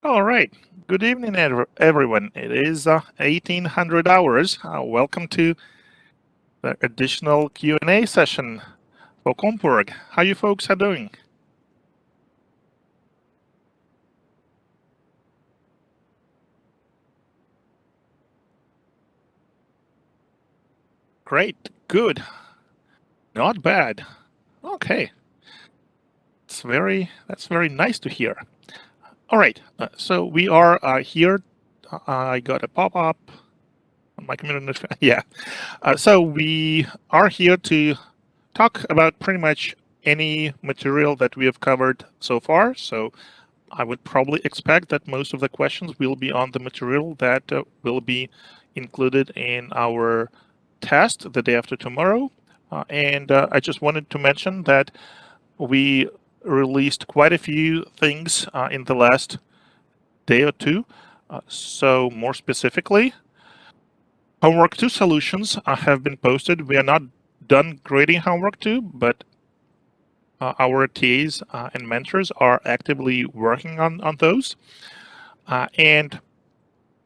All right. Good evening, everyone. It is 1800 hours. Welcome to the additional Q&A session for Comporg. How you folks are doing? Great. Good. Not bad. Okay. That's very nice to hear. All right. So we are here. I got a pop-up on my computer. Yeah. So we are here to talk about pretty much any material that we have covered so far. So I would probably expect that most of the questions will be on the material that will be included in our test the day after tomorrow. And I just wanted to mention that we released quite a few things in the last day or two. So more specifically, homework 2 solutions have been posted. We are not done grading homework 2, but our TAs and mentors are actively working on those. And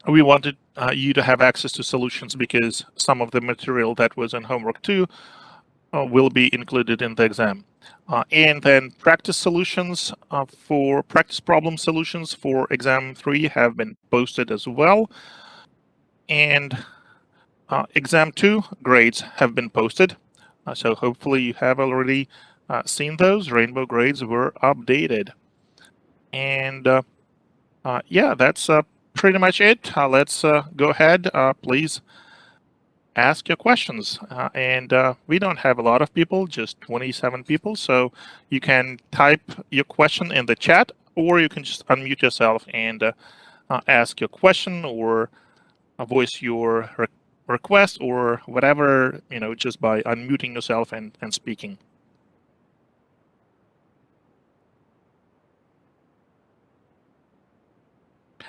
we wanted you to have access to solutions because some of the material that was in homework 2 will be included in the exam. And then practice solutions for practice problem solutions for exam 3 have been posted as well. And exam 2 grades have been posted. So hopefully you have already seen those. Rainbow grades were updated. And yeah, that's pretty much it. Let's go ahead. Please ask your questions. And we don't have a lot of people, just 27 people. So you can type your question in the chat, or you can just unmute yourself and ask your question, or voice your request, or whatever, just by unmuting yourself and speaking.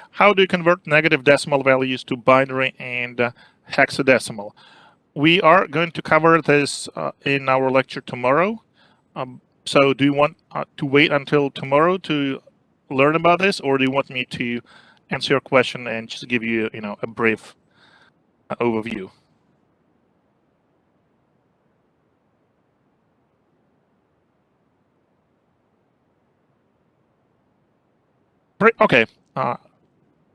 How do you convert negative decimal values to binary and hexadecimal? We are going to cover this in our lecture tomorrow. So do you want to wait until tomorrow to learn about this, or do you want me to answer your question and just give you, a brief overview? Okay,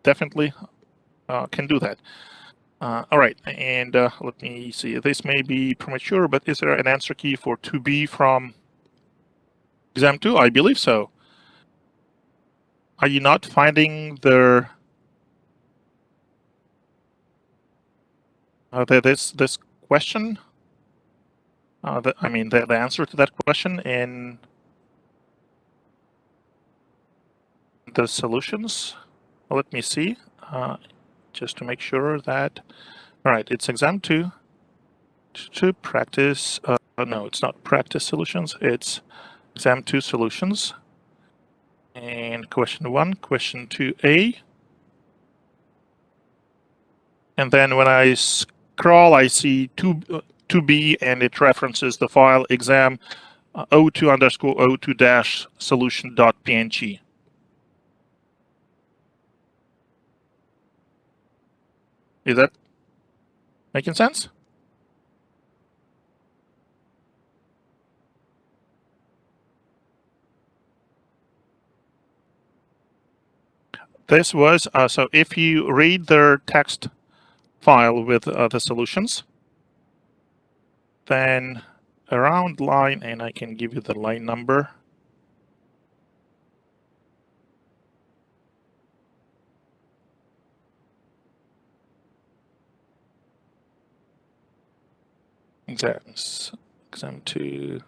definitely can do that. All right, and let me see. This may be premature, but is there an answer key for 2B from exam 2? I believe so. Are you not finding this question? The answer to that question in the solutions? Let me see, just to make sure that. All right, it's exam 2 to practice. No, it's not practice solutions. It's exam 2 solutions. And question 1, question 2A. And then when I scroll, I see 2B, and it references the file exam 02_02-solution.png. Is that making sense? This was, so if you read their text file with the solutions, then around line, and I can give you the line number. Exams, exam 2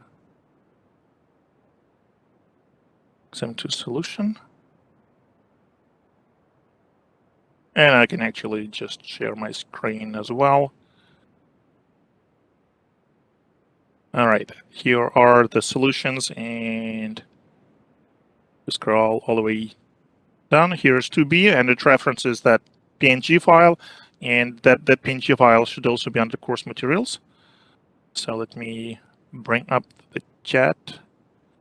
solution. And I can actually just share my screen as well. All right, here are the solutions, and scroll all the way down. Here's 2B, and it references that PNG file, and that PNG file should also be under course materials. So let me bring up the chat.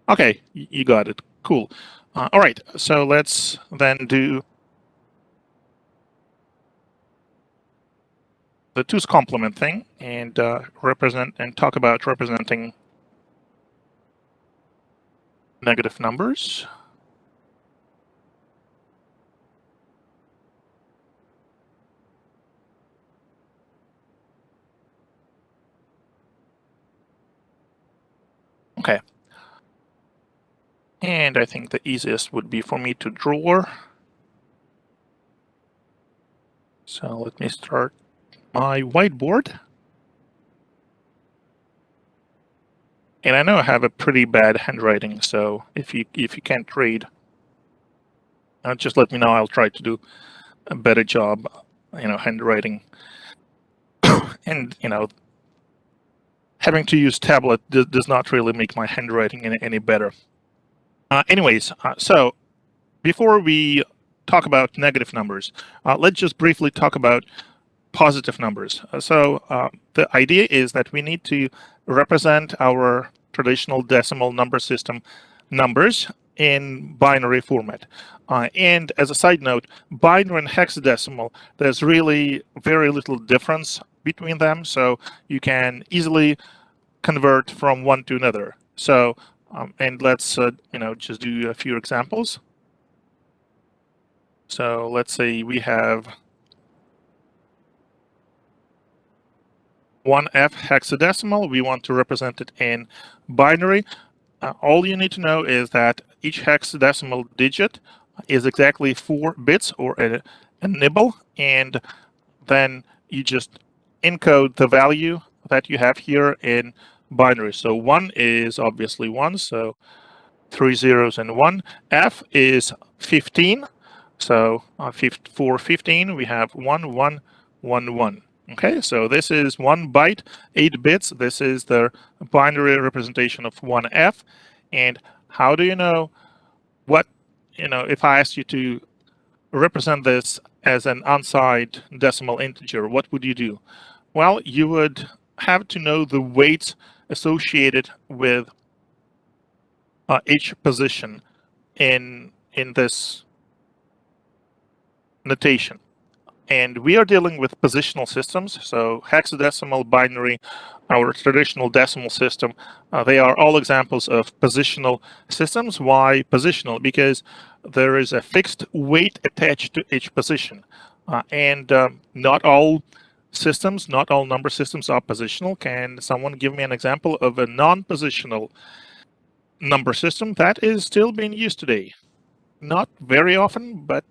Okay, you got it. Cool. All right, so let's then do the 2's complement thing and talk about representing negative numbers. Okay. And I think the easiest would be for me to draw. So let me start my whiteboard. And I know I have a pretty bad handwriting, so if you can't read, just let me know. I'll try to do a better job, handwriting. And having to use tablet does not really make my handwriting any better. Anyways, so before we talk about negative numbers, let's just briefly talk about positive numbers. The idea is that we need to represent our traditional decimal number system numbers in binary format. And as a side note, binary and hexadecimal, there's really very little difference between them, so you can easily convert from one to another. So, and let's just do a few examples. So let's say we have 1F hexadecimal. We want to represent it in binary. All you need to know is that each hexadecimal digit is exactly 4 bits or a nibble, and then you just encode the value that you have here in binary. So 1 is obviously 1, so 3 zeros and 1. F is 15, so for 15 we have 1, 1, 1, 1. Okay, so this is 1 byte, 8 bits. This is the binary representation of 1F. And how do you know what, if I asked you to represent this as an unsigned decimal integer, what would you do? Well, you would have to know the weights associated with each position in this notation. And we are dealing with positional systems, so hexadecimal, binary, our traditional decimal system, they are all examples of positional systems. Why positional? Because there is a fixed weight attached to each position. And not all systems, not all number systems are positional. Can someone give me an example of a non-positional number system that is still being used today? Not very often, but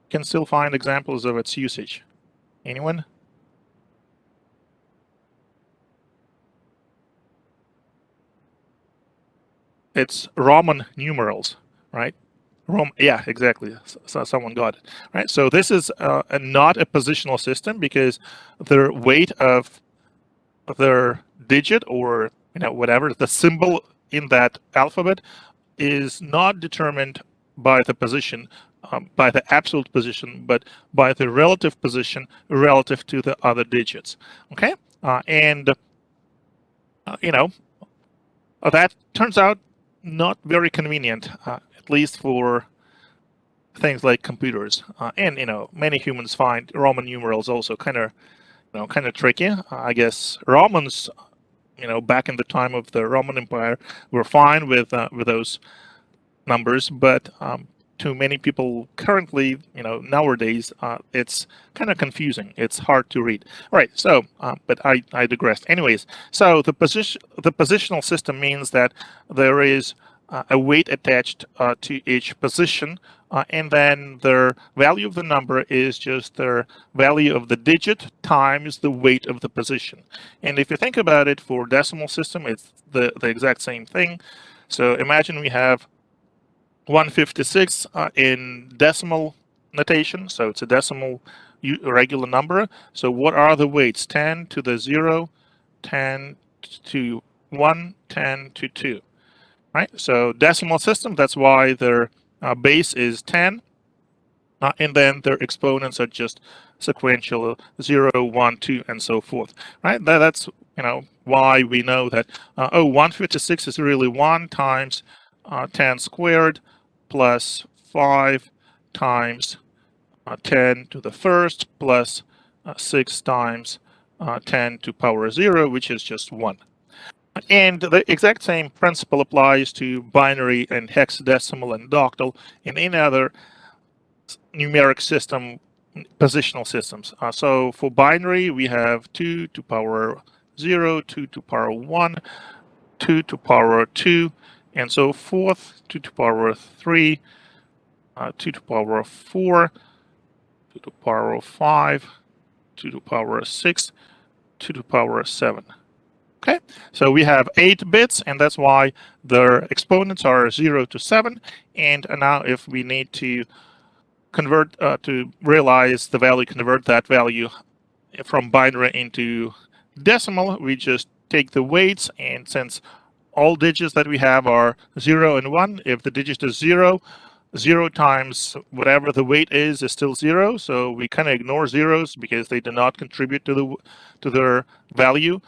can still find examples of its usage. Anyone? It's Roman numerals, right? Yeah, exactly. So someone got it, right? So this is not a positional system because the weight of their digit or whatever the symbol in that alphabet is not determined by the position, by the absolute position, but by the relative position relative to the other digits. Okay, and that turns out not very convenient, at least for things like computers. And many humans find Roman numerals also kind of tricky. I guess Romans, back in the time of the Roman Empire, were fine with those numbers, but to many people currently, nowadays, it's kind of confusing. It's hard to read. All right, so, but I digressed. Anyways, so the positional system means that there is a weight attached to each position, and then the value of the number is just the value of the digit times the weight of the position. And if you think about it, for decimal system, it's the exact same thing. So imagine we have 156 in decimal notation, so it's a decimal regular number. So what are the weights? 10 to the 0, 10 to 1, 10 to 2, right? So decimal system, that's why their base is 10, and then their exponents are just sequential 0, 1, 2, and so forth, right? That's why we know that 156 is really 1 times 10 squared plus 5 times 10 to the first plus 6 times 10 to power 0, which is just 1. And the exact same principle applies to binary and hexadecimal and octal and any other numeric system, positional systems. So for binary, we have 2 to power 0, 2 to power 1, 2 to power 2, and so forth, 2 to power 3, 2 to power 4, 2 to power 5, 2 to power 6, 2 to power 7. Okay, so we have 8 bits, and that's why their exponents are 0 to 7. And now if we need to convert, to realize the value, convert that value from binary into decimal, we just take the weights, and since all digits that we have are 0 and 1, if the digit is 0, 0 times whatever the weight is still 0, so we kind of ignore zeros because they do not contribute to their value,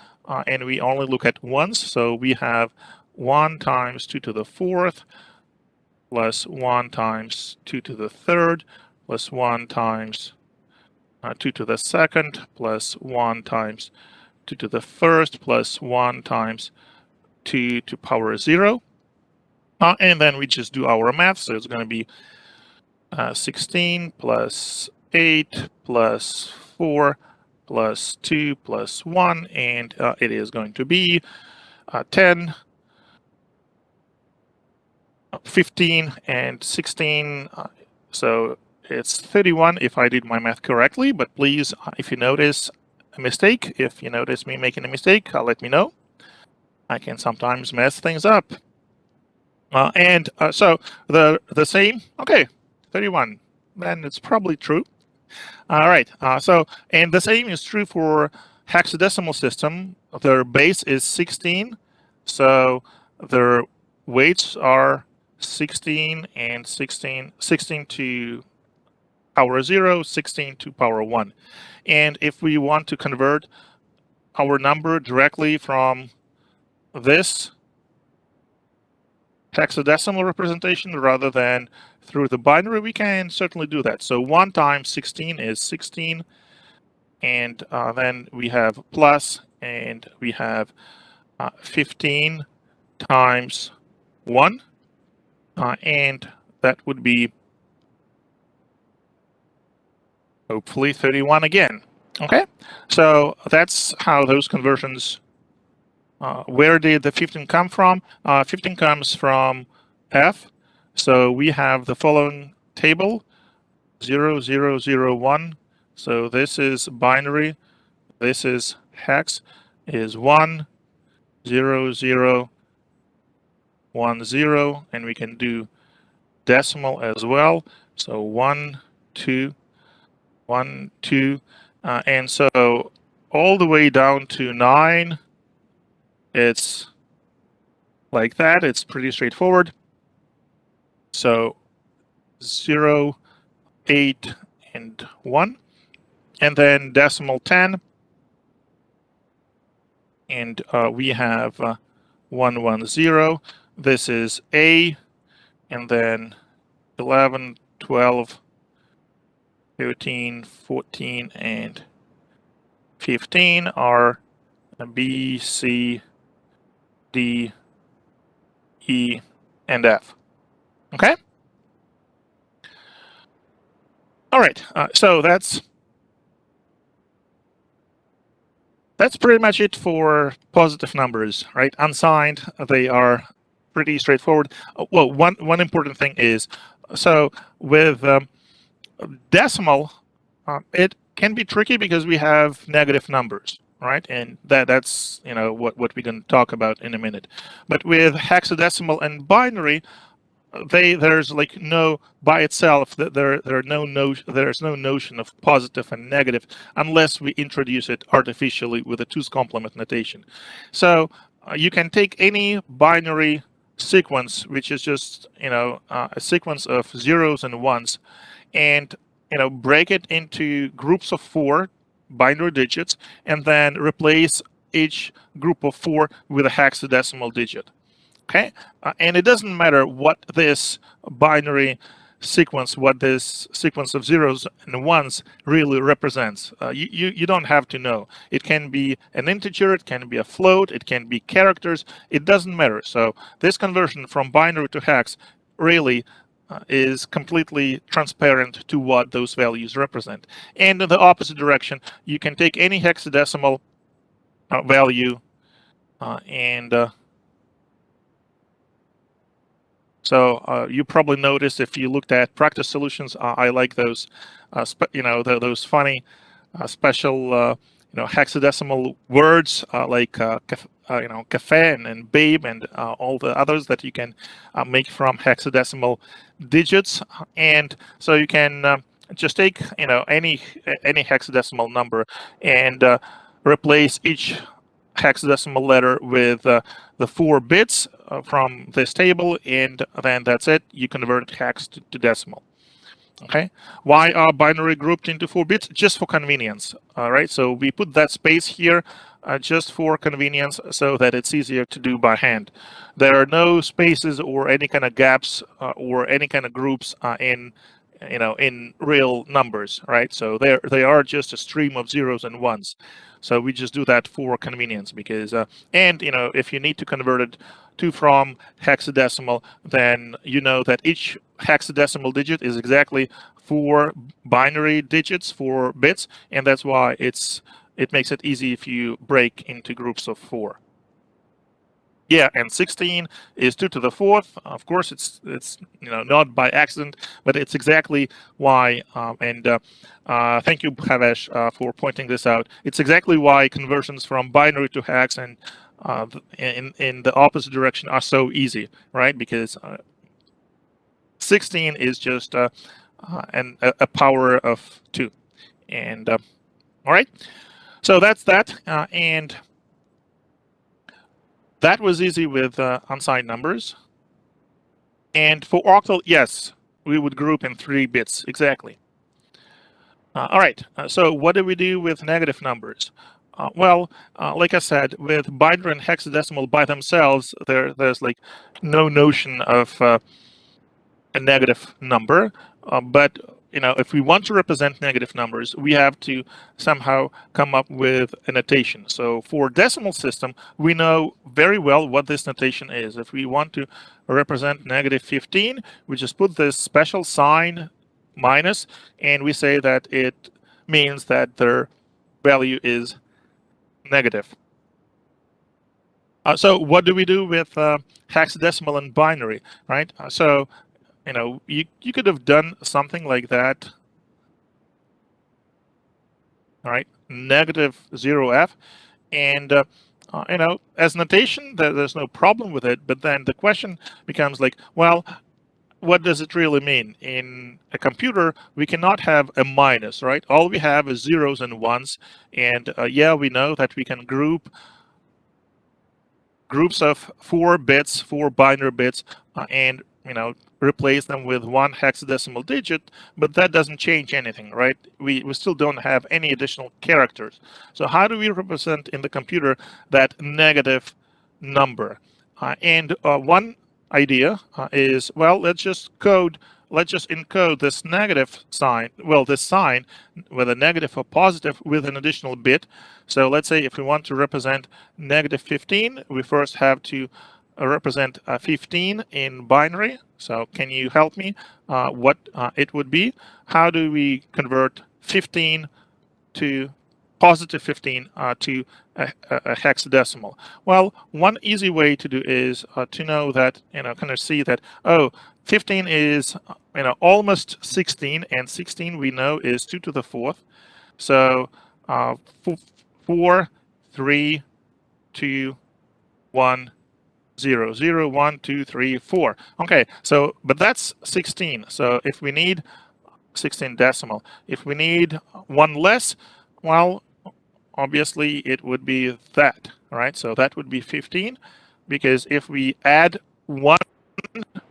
and we only look at ones. So we have 1 times 2 to the 4th plus 1 times 2 to the 3rd plus 1 times 2 to the 2nd plus 1 times 2 to the 1st plus 1 times 2 to power 0. And then we just do our math, so it's going to be 16 plus 8 plus 4 plus 2 plus 1, and it is going to be 10, 15, and 16. So it's 31 if I did my math correctly, but please, if you notice a mistake, if you notice me making a mistake, let me know. I can sometimes mess things up. So the same, okay, 31, then it's probably true. All right, and the same is true for hexadecimal system. Their base is 16, so their weights are 16 and 16, 16 to power 0, 16 to power 1. And if we want to convert our number directly from this hexadecimal representation rather than through the binary, we can certainly do that. So 1 times 16 is 16, and then we have plus, and we have 15 times 1, and that would be hopefully 31 again. Okay, so that's how those conversions. Where did the 15 come from? 15 comes from F. So we have the following table, 0, 0, 0, 1. So this is binary. This is hex, is 1, 0, 0, 1, 0. And we can do decimal as well. So 1, 2, 1, 2. And so all the way down to 9, it's like that. It's pretty straightforward. So 0, 8, and 1. And then decimal 10. And we have 1, 1, 0. This is A. And then 11, 12, 13, 14, and 15 are B, C, D, E, and F. Okay? All right, so that's pretty much it for positive numbers, right? Unsigned, they are pretty straightforward. Well, one important thing is, so with decimal, it can be tricky because we have negative numbers, right? And that's what we're going to talk about in a minute. But with hexadecimal and binary, there's like no, by itself, there's no notion of positive and negative unless we introduce it artificially with a 2's complement notation. So you can take any binary sequence, which is just a sequence of zeros and ones, and break it into groups of 4 binary digits, and then replace each group of 4 with a hexadecimal digit. Okay, and it doesn't matter what this binary sequence, what this sequence of zeros and ones really represents. You don't have to know. It can be an integer, it can be a float, it can be characters, it doesn't matter. So this conversion from binary to hex really is completely transparent to what those values represent. And in the opposite direction, you can take any hexadecimal value and so you probably noticed if you looked at practice solutions, I like those, those funny special, hexadecimal words like cafe and babe and all the others that you can make from hexadecimal digits. And so you can just take any hexadecimal number and replace each hexadecimal letter with the 4 bits from this table, and then that's it. You convert hex to decimal. Okay, why are binary grouped into 4 bits? Just for convenience. All right, so we put that space here just for convenience so that it's easier to do by hand. There are no spaces or any kind of gaps or any kind of groups in real numbers, right? So they are just a stream of zeros and ones. So we just do that for convenience because and if you need to convert it to from hexadecimal, then you know that each hexadecimal digit is exactly 4 binary digits, 4 bits, and that's why it makes it easy if you break into groups of 4. Yeah, and 16 is 2 to the 4th. Of course, it's not by accident, but it's exactly why. Thank you, Bhavesh, for pointing this out. It's exactly why conversions from binary to hex and in the opposite direction are so easy, right? Because 16 is just a power of 2, and all right. So that's that, and that was easy with unsigned numbers. And for octal, yes, we would group in 3 bits, exactly. All right, so what do we do with negative numbers? Like I said, with binary and hexadecimal by themselves, there's like no notion of a negative number, but if we want to represent negative numbers, we have to somehow come up with a notation. So for decimal system, we know very well what this notation is. If we want to represent negative 15, we just put this special sign minus, and we say that it means that their value is negative. So what do we do with hexadecimal and binary, right? You could have done something like that. All right, negative 0f, and as notation, there's no problem with it. But then the question becomes like, well, what does it really mean? In a computer, we cannot have a minus, right? All we have is zeros and ones, and yeah, we know that we can group groups of 4 bits, 4 binary bits, and replace them with 1 hexadecimal digit, but that doesn't change anything, right? We still don't have any additional characters. So how do we represent in the computer that negative number? And one idea is, well, let's just encode this negative sign, this sign, whether negative or positive, with an additional bit. So let's say if we want to represent negative 15, we first have to represent 15 in binary. So can you help me what it would be? How do we convert 15 to positive 15 to a hexadecimal? Well, one easy way to do is to know that, kind of see that, 15 is, almost 16, and 16 we know is 2 to the 4th. So 4, 3, 2, 1, 0, 0, 1, 2, 3, 4. Okay, so, but that's 16. So if we need 16 decimal, if we need 1 less, well, obviously it would be that, all right? So that would be 15, because if we add 1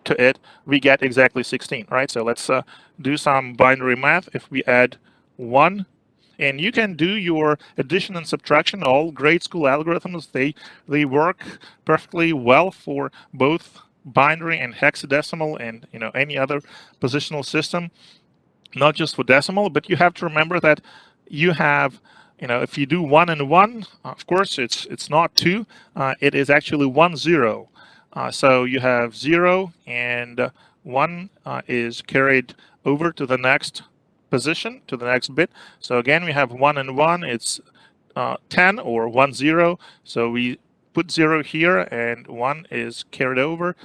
to it, we get exactly 16, right? So let's do some binary math. If we add 1, and you can do your addition and subtraction, all grade school algorithms, they work perfectly well for both binary and hexadecimal and any other positional system, not just for decimal, but you have to remember that you have, if you do 1 and 1, of course it's not 2, it is actually 1 0. So you have 0 and 1 is carried over to the next position, to the next bit. So again, we have 1 and 1, it's 10 or 1 0. So we put 0 here and 1 is carried over,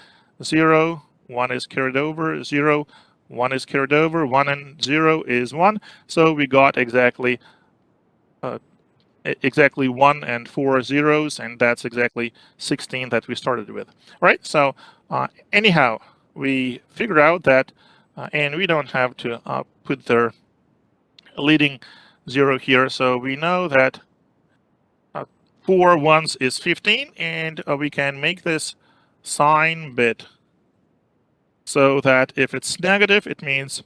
0, 1 is carried over, 0, 1 is carried over, 1 and 0 is 1. So we got exactly 1 and 4 zeros, and that's exactly 16 that we started with, right? So anyhow, we figured out that, and we don't have to put the leading 0 here, so we know that 4 ones is 15, and we can make this sign bit so that if it's negative, it means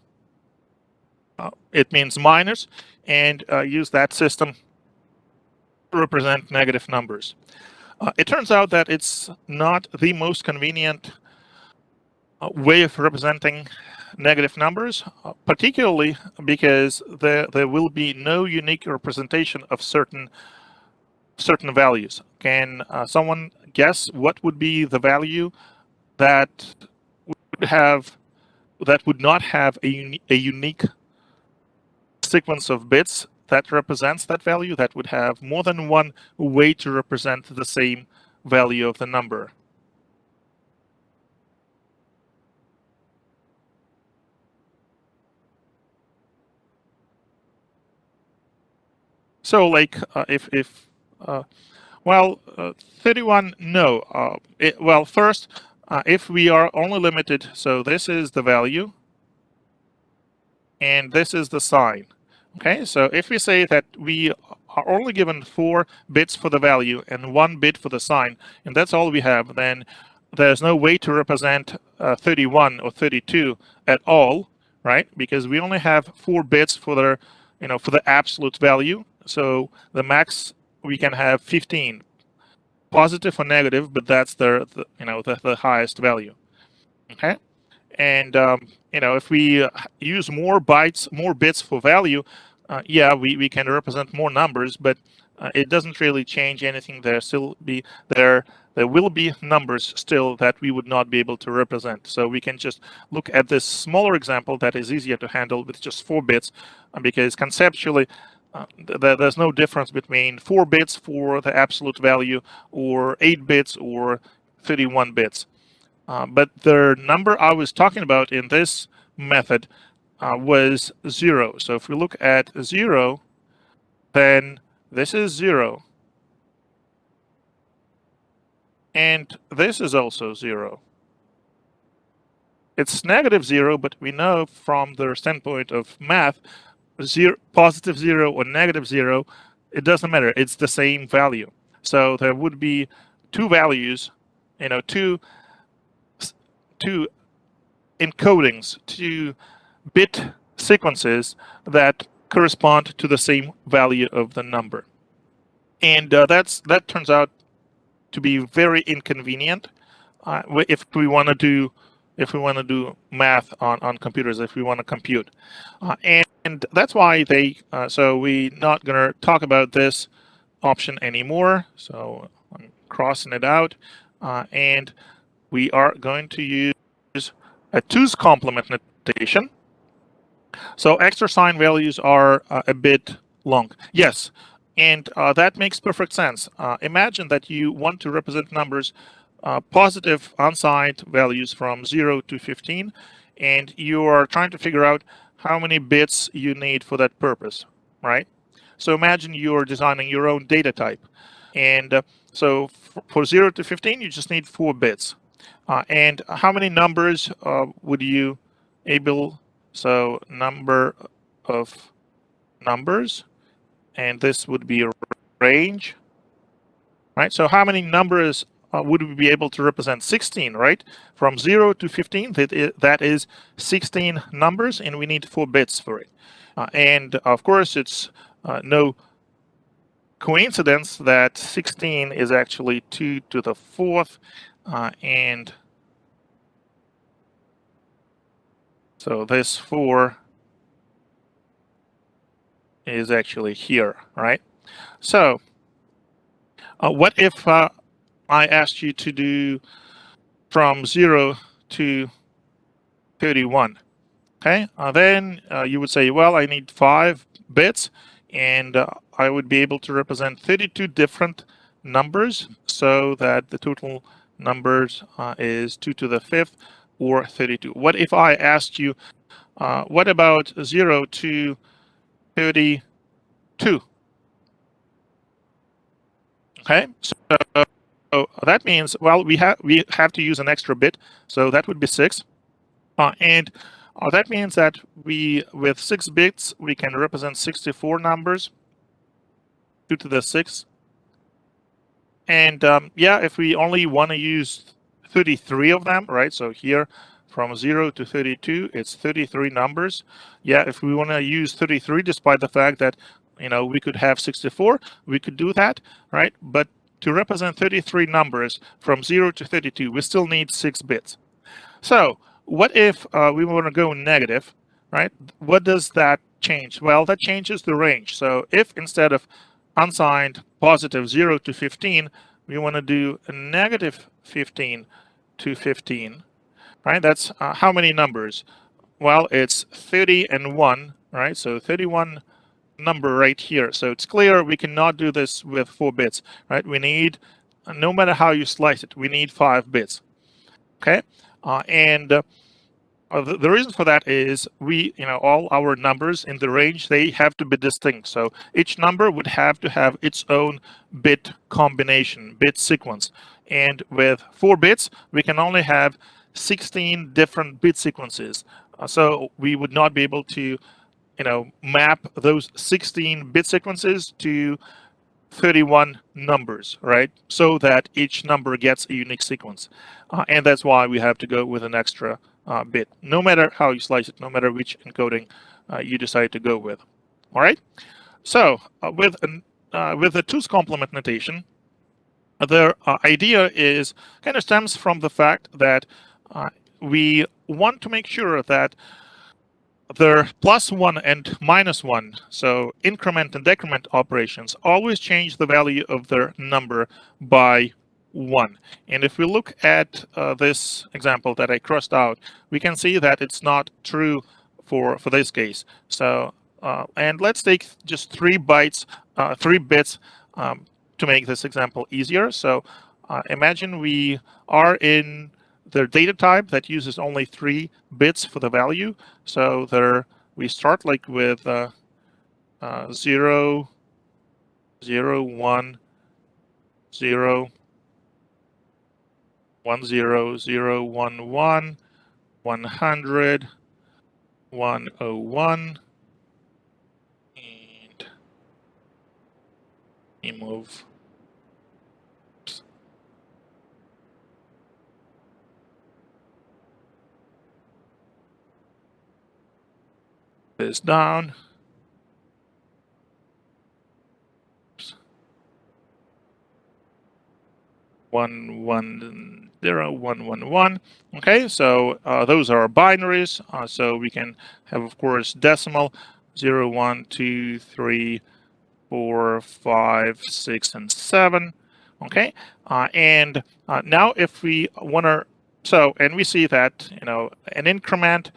minus, and use that system to represent negative numbers. It turns out that it's not the most convenient way of representing negative numbers, particularly because there will be no unique representation of certain values. Can someone guess what would be the value that would not have a unique sequence of bits that represents that value, that would have more than one way to represent the same value of the number? So like well, 31, no. Well, first, if we are only limited, so this is the value, and this is the sign. Okay, so if we say that we are only given 4 bits for the value and 1 bit for the sign, and that's all we have, then there's no way to represent 31 or 32 at all, right? Because we only have 4 bits for the, for the absolute value. So the max we can have 15, positive or negative, but that's the highest value. Okay. And if we use more bits for value, yeah, we can represent more numbers, but it doesn't really change anything. There will be numbers still that we would not be able to represent. So we can just look at this smaller example that is easier to handle with just 4 bits, because conceptually there's no difference between 4 bits for the absolute value or 8 bits or 31 bits. But the number I was talking about in this method was 0. So if we look at 0, then this is 0. And this is also 0. It's negative 0, but we know from the standpoint of math, positive 0 or negative 0, it doesn't matter. It's the same value. So there would be 2 values, two encodings, 2 bit sequences that correspond to the same value of the number. And that turns out to be very inconvenient if we want to do math on computers, if we want to compute. And that's why so we're not going to talk about this option anymore. So I'm crossing it out. And we are going to use a 2's complement notation. So extra sign values are a bit long. Yes, and that makes perfect sense. Imagine that you want to represent numbers, positive unsigned values from 0 to 15, and you are trying to figure out how many bits you need for that purpose, right? So imagine you're designing your own data type. And so for 0 to 15, you just need 4 bits. And how many numbers would you able? So number of numbers, and this would be a range, right? So how many numbers would we be able to represent? 16, right? From 0 to 15, that is 16 numbers, and we need 4 bits for it. And of course, it's no coincidence that 16 is actually 2 to the 4th, and So this 4 is actually here, right? So what if I asked you to do from 0 to 31? Okay, then you would say, well, I need 5 bits, and I would be able to represent 32 different numbers so that the total numbers is 2 to the 5th or 32. What if I asked you, what about 0 to 32? Okay, so that means, well, we have to use an extra bit, so that would be 6. And that means that with 6 bits, we can represent 64 numbers, 2 to the 6. And yeah, if we only want to use 33 of them, right? So here from 0 to 32, it's 33 numbers. Yeah, if we want to use 33, despite the fact that, we could have 64, we could do that, right? But to represent 33 numbers from 0 to 32, we still need 6 bits. So what if we want to go negative, right? What does that change? Well, that changes the range. So if instead of unsigned positive 0 to 15, we want to do a negative 15 to 15, right? That's how many numbers? Well, it's 30 and 1, right? So 31 number right here. So it's clear we cannot do this with 4 bits, right? We need, no matter how you slice it, we need 5 bits, okay? And the reason for that is all our numbers in the range, they have to be distinct. So each number would have to have its own bit combination, bit sequence. And with 4 bits, we can only have 16 different bit sequences. So we would not be able to, map those 16 bit sequences to 31 numbers, right? So that each number gets a unique sequence. And that's why we have to go with an extra bit, no matter how you slice it, no matter which encoding you decide to go with. All right. So with the two's complement notation, the idea is kind of stems from the fact that we want to make sure that their +1 and -1, so increment and decrement operations, always change the value of their number by 1. And if we look at this example that I crossed out, we can see that it's not true for this case. So, and let's take just 3 bits to make this example easier. So imagine we are in the data type that uses only 3 bits for the value. So we start like with 0, 0, 1, 0, 1, 0, 0, 1, 1, 100, 101, and we move this down. 110, 111. Okay, so those are binaries. So we can have, of course, decimal 0, 1, 2, 3, 4, 5, 6, and 7. Okay, and now if we want to, and we see that an increment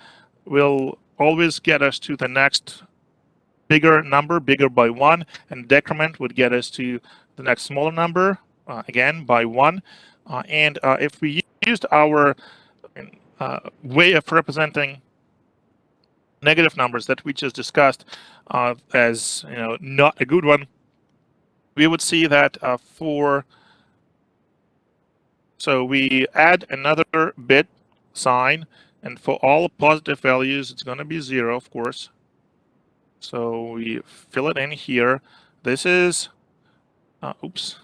will always get us to the next bigger number, bigger by 1, and decrement would get us to the next smaller number, again by 1. And if we used our way of representing negative numbers that we just discussed as not a good one, we would see that so we add another bit sign, and for all positive values, it's going to be 0, of course. So we fill it in here. This is, oops.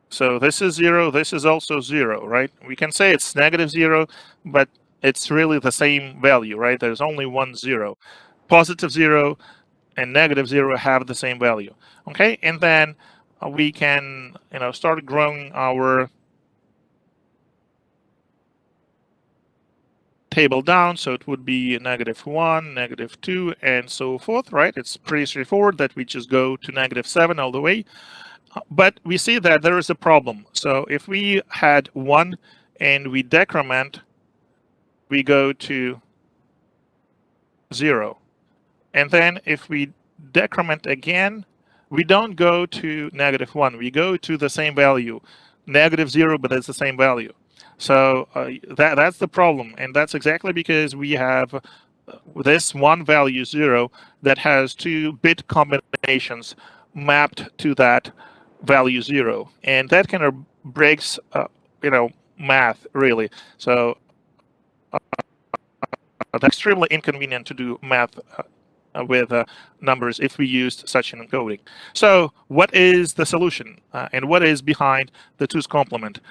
So this is 0, this is also 0, right? We can say it's -0, but it's really the same value, right? There's only one 0. Positive 0 and -0 have the same value, okay? And then we can, start growing our table down, so it would be -1, -2, and so forth, right? It's pretty straightforward that we just go to -7 all the way. But we see that there is a problem. So if we had 1 and we decrement, we go to 0. And then if we decrement again, we don't go to -1. We go to the same value, -0, but it's the same value. So that's the problem. And that's exactly because we have this one value 0 that has 2 bit combinations mapped to that value 0. And that kind of breaks, math, really. So it's extremely inconvenient to do math with numbers if we used such an encoding. So what is the solution and what is behind the 2's complement?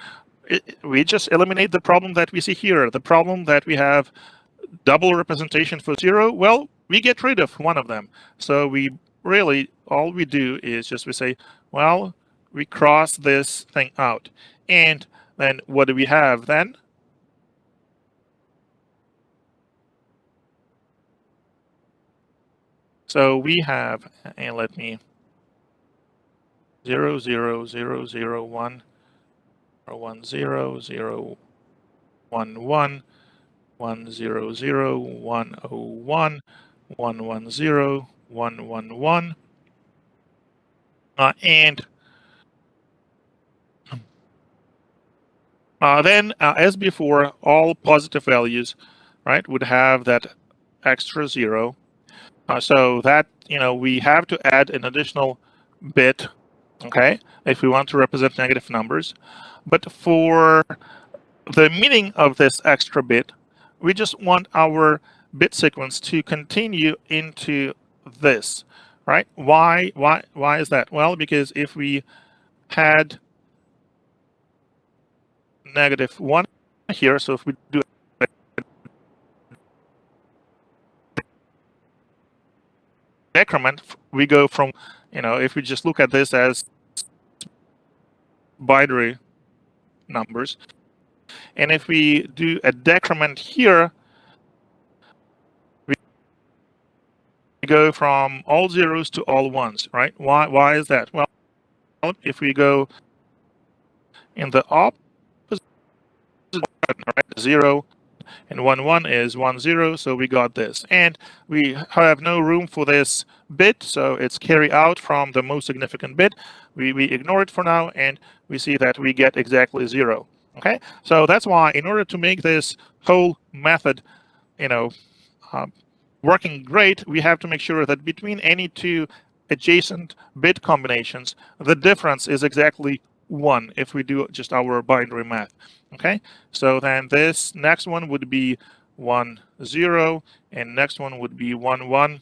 We just eliminate the problem that we see here, the problem that we have double representation for 0. Well, we get rid of one of them. So we really, all we do is just we say, well, we cross this thing out. And then what do we have then? So we have, and let me 0, 0, 0, 0, 1, 1, 0, 0, 1, 1, 1, 0, 0, 1, 0, 1, 1, 1, 0, 1, 1, 1. And then, as before, all positive values, right, would have that extra 0. So that, we have to add an additional bit, okay, if we want to represent negative numbers. But for the meaning of this extra bit, we just want our bit sequence to continue into this, right? Why is that? Well, because if we had -1 here, so if we do decrement, we go from, if we just look at this as binary numbers, and if we do a decrement here, we go from all zeros to all ones, right? Why is that? Well, if we go in the opposite, right, 0 and 1, 1 is 1, 0, so we got this. And we have no room for this bit, so it's carry out from the most significant bit. We ignore it for now, and we see that we get exactly 0. Okay, so that's why in order to make this whole method, working great, we have to make sure that between any 2 adjacent bit combinations, the difference is exactly 1 if we do just our binary math. Okay, so then this next one would be 1, 0, and next one would be 1, 1.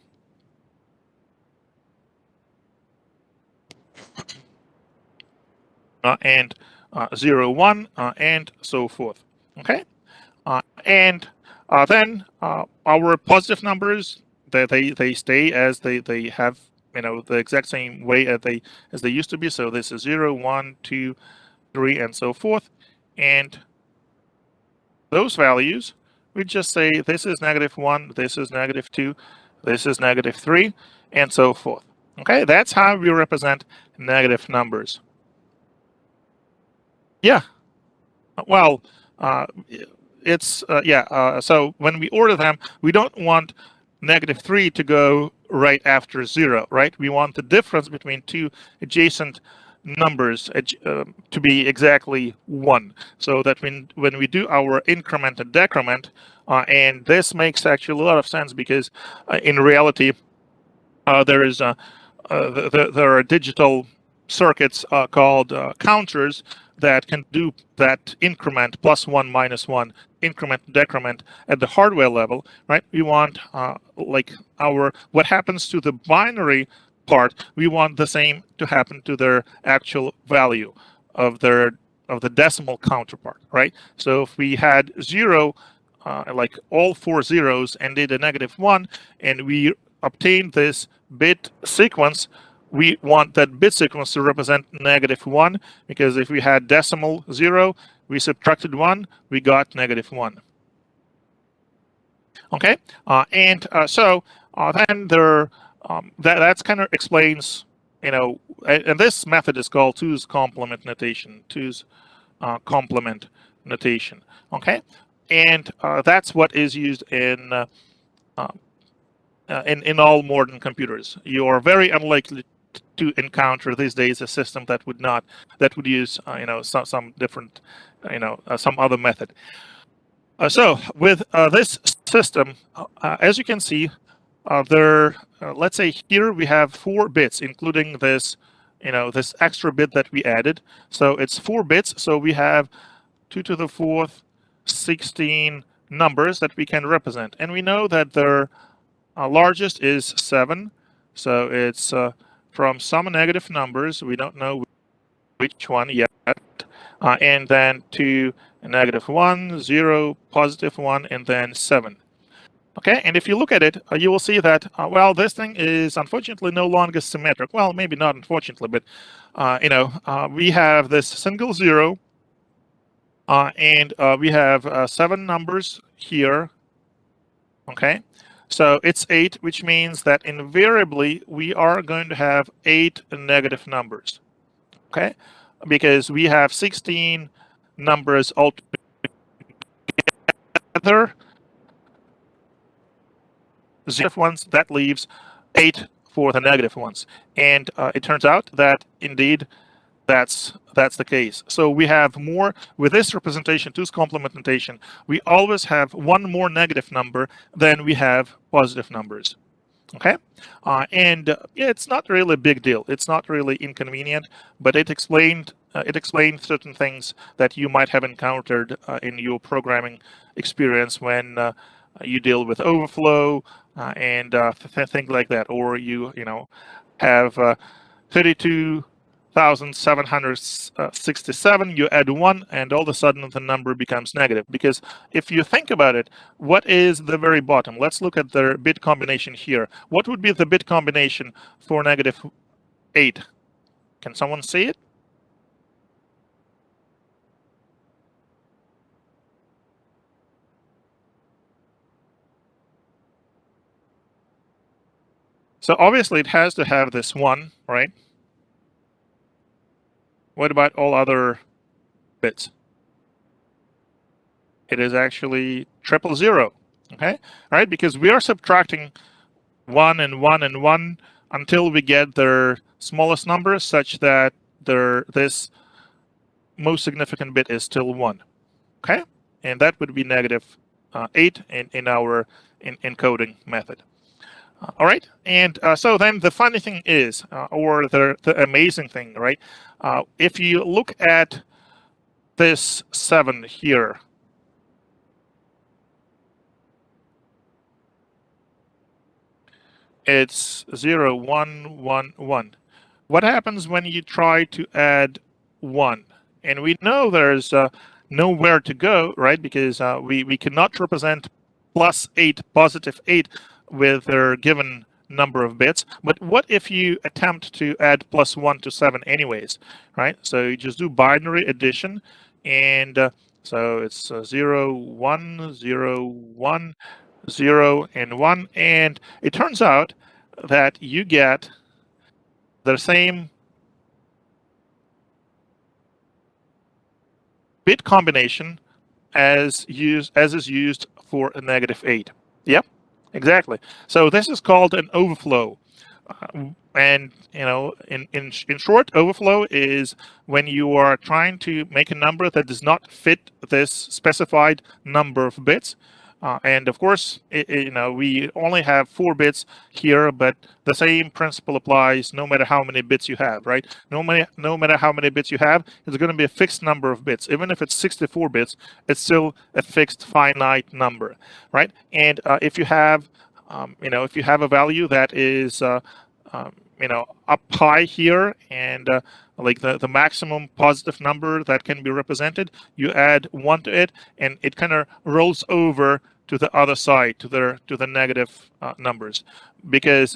And 0, 1, and so forth. Okay, and then our positive numbers, they stay as they have, the exact same way as they used to be. So this is 0, 1, 2, 3, and so forth. And those values, we just say this is -1, this is -2, this is -3, and so forth. Okay, that's how we represent negative numbers. Yeah, well, it's so when we order them, we don't want -3 to go right after 0, right? We want the difference between 2 adjacent numbers to be exactly 1, so that when we do our increment and decrement, and this makes actually a lot of sense because in reality there is there are digital circuits called counters that can do that increment +1 -1 increment decrement at the hardware level, right? We want like what happens to the binary part, we want the same to happen to their actual value of the decimal counterpart, right? So if we had 0, like all 4 zeros, and did a -1, and we obtained this bit sequence, we want that bit sequence to represent -1, because if we had decimal 0, we subtracted 1, we got -1. Okay, and so then there that's kind of explains, and this method is called two's complement notation. Two's complement notation. Okay, and that's what is used uh, in all modern computers. You are very unlikely to encounter these days a system that would use some different some other method. So with this system, as you can see, there let's say here we have 4 bits, including this this extra bit that we added. So it's 4 bits. So we have 2 to the 4th, 16 numbers that we can represent, and we know that their largest is 7. So it's from some negative numbers. We don't know which one yet. And then to -1, 0, +1, and then 7. Okay, and if you look at it, you will see that, well, this thing is unfortunately no longer symmetric. Well, maybe not unfortunately, but, we have this single 0, and we have 7 numbers here. Okay, so it's 8, which means that invariably we are going to have 8 negative numbers. Okay, because we have 16 numbers altogether. Zero ones, that leaves 8 for the negative ones. And it turns out that indeed that's the case. So we have more with this representation, two's complement notation. We always have one more negative number than we have positive numbers. Okay, and yeah, it's not really a big deal. It's not really inconvenient, but it explained certain things that you might have encountered in your programming experience when you deal with overflow and things like that, or you have 32,767. You add 1, and all of a sudden the number becomes negative. Because if you think about it, what is the very bottom? Let's look at the bit combination here. What would be the bit combination for -8? Can someone see it? So obviously it has to have this 1, right? What about all other bits? It is actually 000. Okay, all right, because we are subtracting 1 and 1 and 1 until we get their smallest number, such that this most significant bit is still 1. Okay, and that would be -8 in our encoding method. All right, and so then the funny thing is, or the amazing thing, right? If you look at this 7 here, it's 0, 1, 1, 1. What happens when you try to add 1? And we know there's nowhere to go, right? Because we cannot represent +8, +8 with their given number of bits. But what if you attempt to add +1 to 7 anyways, right? So you just do binary addition, and so it's 0, 1, 0, 1, 0, and 1. And it turns out that you get the same bit combination as is used for a -8. Yep, exactly. So this is called an overflow. And in short, overflow is when you are trying to make a number that does not fit this specified number of bits. And of course, we only have 4 bits here, but the same principle applies no matter how many bits you have, right? No matter how many bits you have, it's going to be a fixed number of bits. Even if it's 64 bits, it's still a fixed finite number, right? And if you have a value that is up high here, and like the maximum positive number that can be represented, you add 1 to it, and it kind of rolls over to the other side, to the negative numbers, because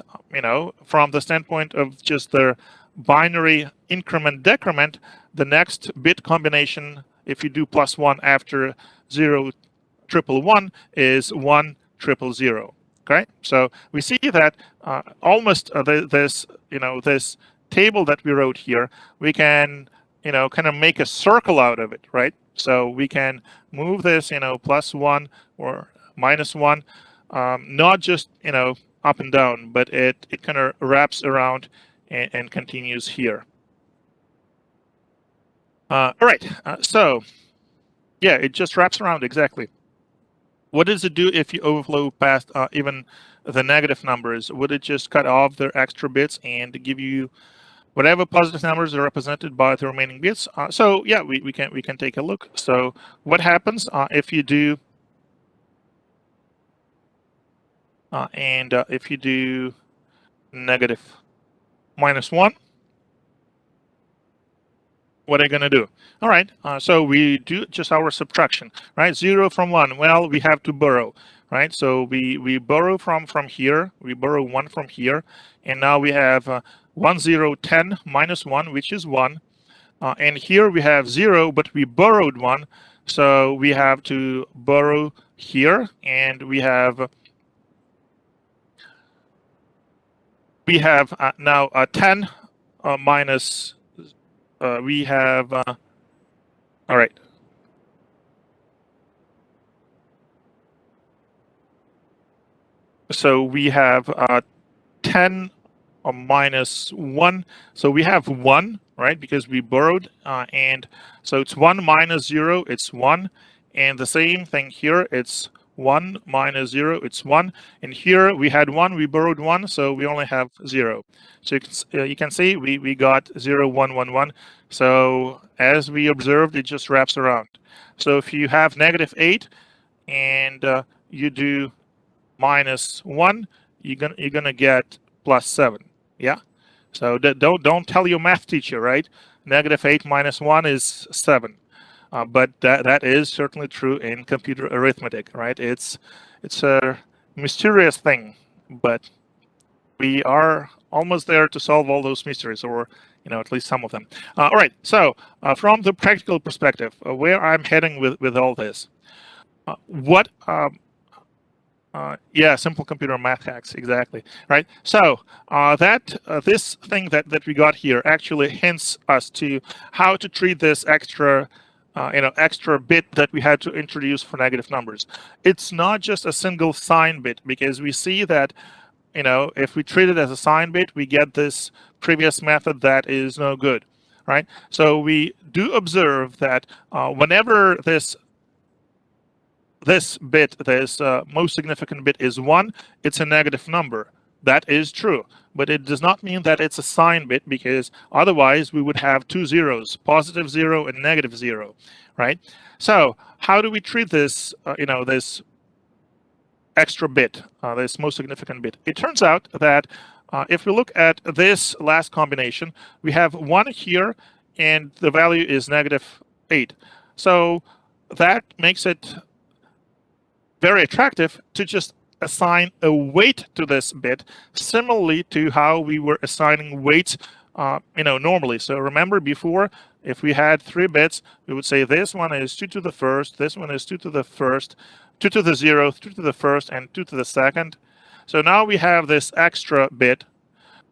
from the standpoint of just the binary increment decrement, the next bit combination, if you do +1 after 0, 111, is 1 000. Okay, so we see that almost this this table that we wrote here, we can kind of make a circle out of it, right? So we can move this +1 or -1, not just up and down, but it kind of wraps around and continues here. All right, so yeah, it just wraps around exactly. What does it do if you overflow past even the negative numbers? Would it just cut off their extra bits and give you whatever positive numbers are represented by the remaining bits? So yeah, we can take a look. So what happens if you do if you do negative -1? What are you going to do? All right, so we do just our subtraction, right? 0 from 1. Well, we have to borrow, right? So we borrow from here. We borrow 1 from here. And now we have 1, 0, 10 minus 1, which is 1. And here we have 0, but we borrowed 1. So we have to borrow here. And we have now 10 minus, we have, all right. So we have 10 minus 1. So we have 1, right? Because we borrowed. And so it's 1 minus 0, it's 1. And the same thing here, it's 1 minus 0, it's 1. And here we had 1, we borrowed 1, so we only have 0. So you can see we got 0, 1, 1, 1. So as we observed, it just wraps around. So if you have -8 and you do -1, you're gonna get +7. Yeah. So don't tell your math teacher, right? -8 minus 1 is 7. But that is certainly true in computer arithmetic, right? It's a mysterious thing, but we are almost there to solve all those mysteries, or at least some of them. All right. So from the practical perspective, where I'm heading with all this, what yeah, simple computer math hacks, exactly, right? So this thing that we got here actually hints us to how to treat this extra extra bit that we had to introduce for negative numbers. It's not just a single sign bit, because we see that if we treat it as a sign bit, we get this previous method that is no good, right? So we do observe that whenever this bit, this most significant bit, is 1, it's a negative number. That is true, but it does not mean that it's a sign bit, because otherwise we would have two zeros, +0 and -0, right? So how do we treat this, this extra bit, this most significant bit? It turns out that if we look at this last combination, we have 1 here, and the value is -8. So that makes it very attractive to just assign a weight to this bit, similarly to how we were assigning weights normally. So remember before, if we had 3 bits, we would say this one is 2 to the first, this one is 2 to the first, 2 to the 0th, 2 to the first, and 2 to the second. So now we have this extra bit.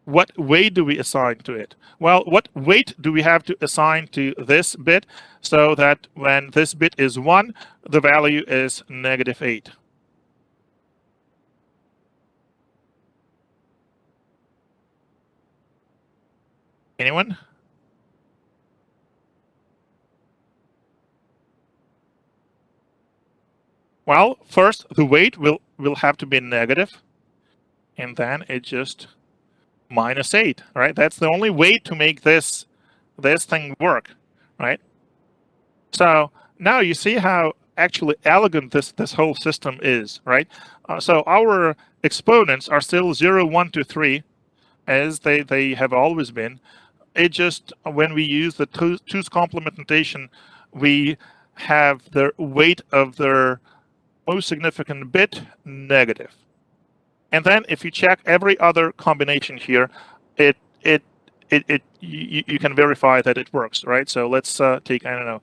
What weight do we assign to it? Well, what weight do we have to assign to this bit so that when this bit is 1, the value is -8? Anyone? Well, first, the weight will have to be negative, and then it just -8, right? That's the only way to make this thing work, right? So now you see how actually elegant this whole system is, right? So our exponents are still 0, 1, 2, 3, as they have always been. It just, when we use the two's complement notation, we have the weight of their most significant bit negative. And then if you check every other combination here, you can verify that it works, right? So let's take, I don't know,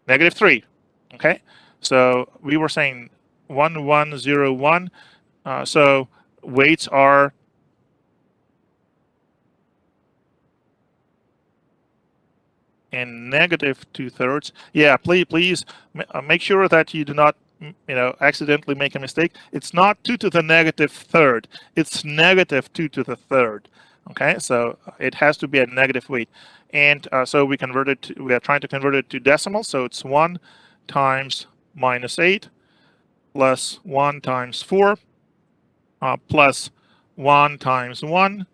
-3. Okay, so we were saying 1101. So weights are in negative 2/3. Yeah, please make sure that you do not accidentally make a mistake. It's not 2 to the negative third. It's negative 2 to the third. Okay, so it has to be a negative weight. And so we are trying to convert it to decimal. So it's 1 times -8 plus 1 times 4 plus 1 times 1,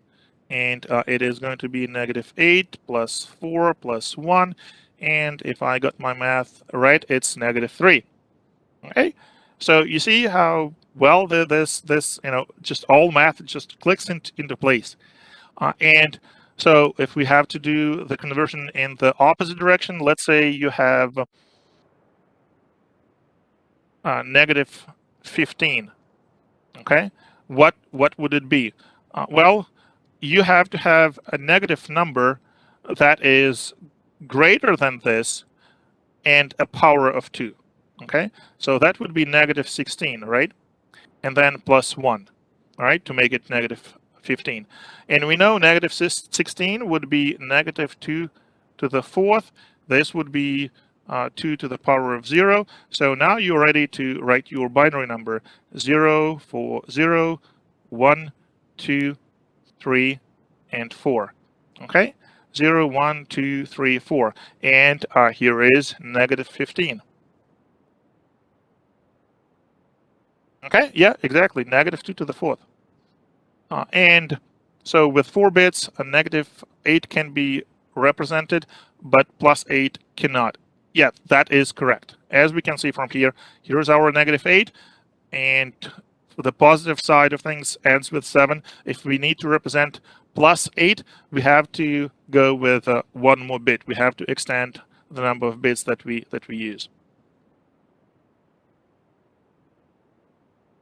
and it is going to be -8 plus 4 plus 1, and if I got my math right, it's -3. Okay, so you see how well this just all math just clicks into place. And so if we have to do the conversion in the opposite direction, let's say you have -15. Okay, what would it be? Well, you have to have a negative number that is greater than this and a power of 2. Okay, so that would be -16, right? And then plus 1, all right, to make it -15. And we know -16 would be -2 to the fourth. This would be 2 to the power of 0. So now you're ready to write your binary number 0 for 0, 1, 2, 3, and 4. Okay, 0, 1, 2, 3, 4. And here is -15. Okay, yeah, exactly, -2 to the fourth. And so with 4 bits, a -8 can be represented, but +8 cannot. Yeah, that is correct. As we can see from here, here's our -8, and the positive side of things ends with 7. If we need to represent +8, we have to go with one more bit. We have to extend the number of bits that we use.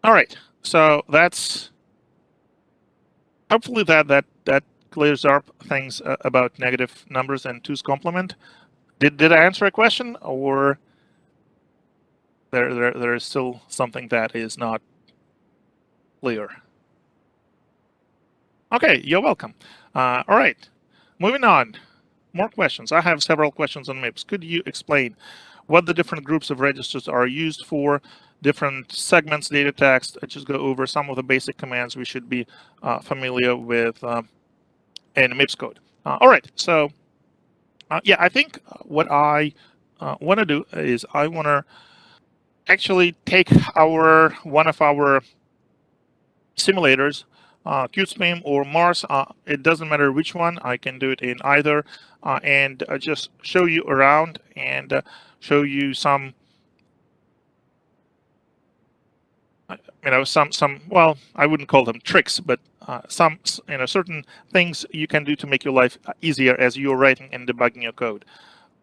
All right, so that's hopefully that clears up things about negative numbers and 2's complement. Did I answer a question, or there is still something that is not clear? Okay, you're welcome. All right, moving on. More questions. I have several questions on MIPS. Could you explain what the different groups of registers are used for, different segments, data text? Just go over some of the basic commands we should be familiar with in MIPS code. All right, so yeah, I think what I want to do is I want to actually take one of our simulators, QSpim or Mars. It doesn't matter which one. I can do it in either, and just show you around and show you some, some. Well, I wouldn't call them tricks, but some, certain things you can do to make your life easier as you're writing and debugging your code.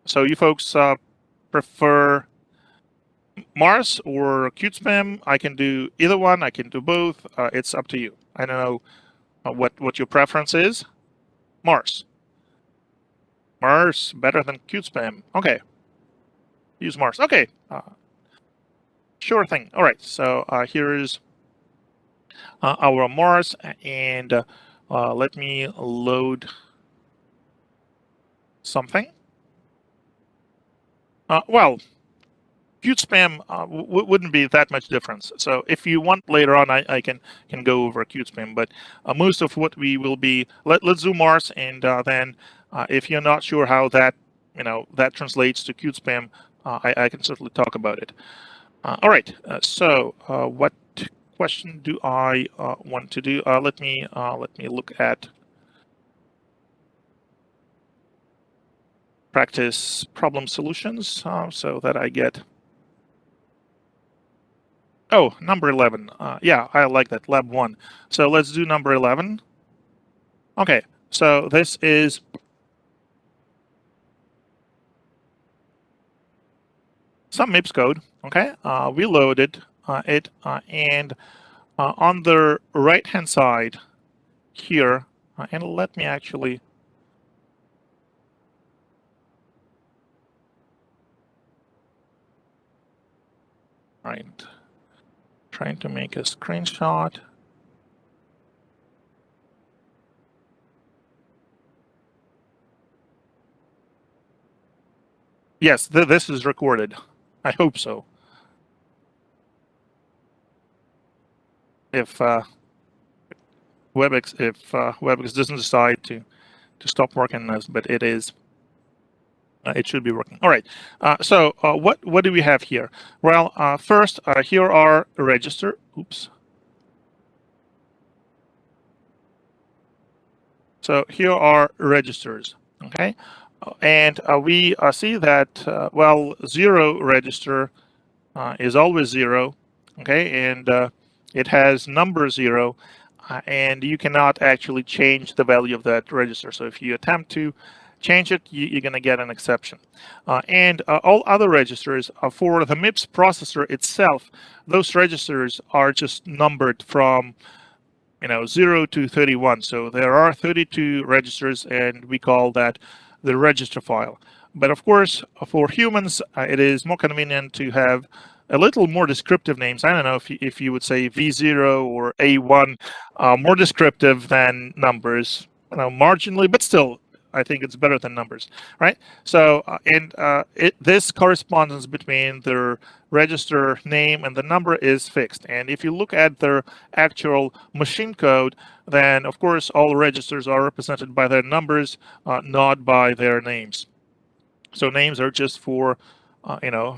So you folks prefer Mars or QSpim? I can do either one. I can do both. It's up to you. I don't know what your preference is. Mars. Mars better than QSpim. Okay. Use Mars. Okay. Sure thing. All right. So here is our Mars, and let me load something. Well, QSpam wouldn't be that much difference. So if you want later on, I can go over QSpam, but most of what we will be, let's do Mars, and then if you're not sure how that that translates to QSpam, I can certainly talk about it. All right. So what question do I want to do? Let me look at practice problem solutions so that I get. Oh, number 11. Yeah, I like that, lab 1. So let's do number 11. Okay, so this is some MIPS code. Okay, we loaded it, and on the right-hand side here, and let me actually. Right. Trying to make a screenshot. Yes, this is recorded. I hope so. If Webex doesn't decide to stop working on this, but it is. It should be working. All right. So what do we have here? Well, first, here are register. Oops. So here are registers. Okay, and we see that well, 0 register is always 0. Okay, and it has number 0. And you cannot actually change the value of that register. So if you attempt to change it, you're going to get an exception. And all other registers for the MIPS processor itself, those registers are just numbered from 0 to 31. So there are 32 registers, and we call that the register file. But of course, for humans, it is more convenient to have a little more descriptive names. I don't know if you would say V0 or A1, more descriptive than numbers, marginally, but still, I think it's better than numbers, right? So, this correspondence between their register name and the number is fixed. And if you look at their actual machine code, then of course all registers are represented by their numbers, not by their names. So names are just for,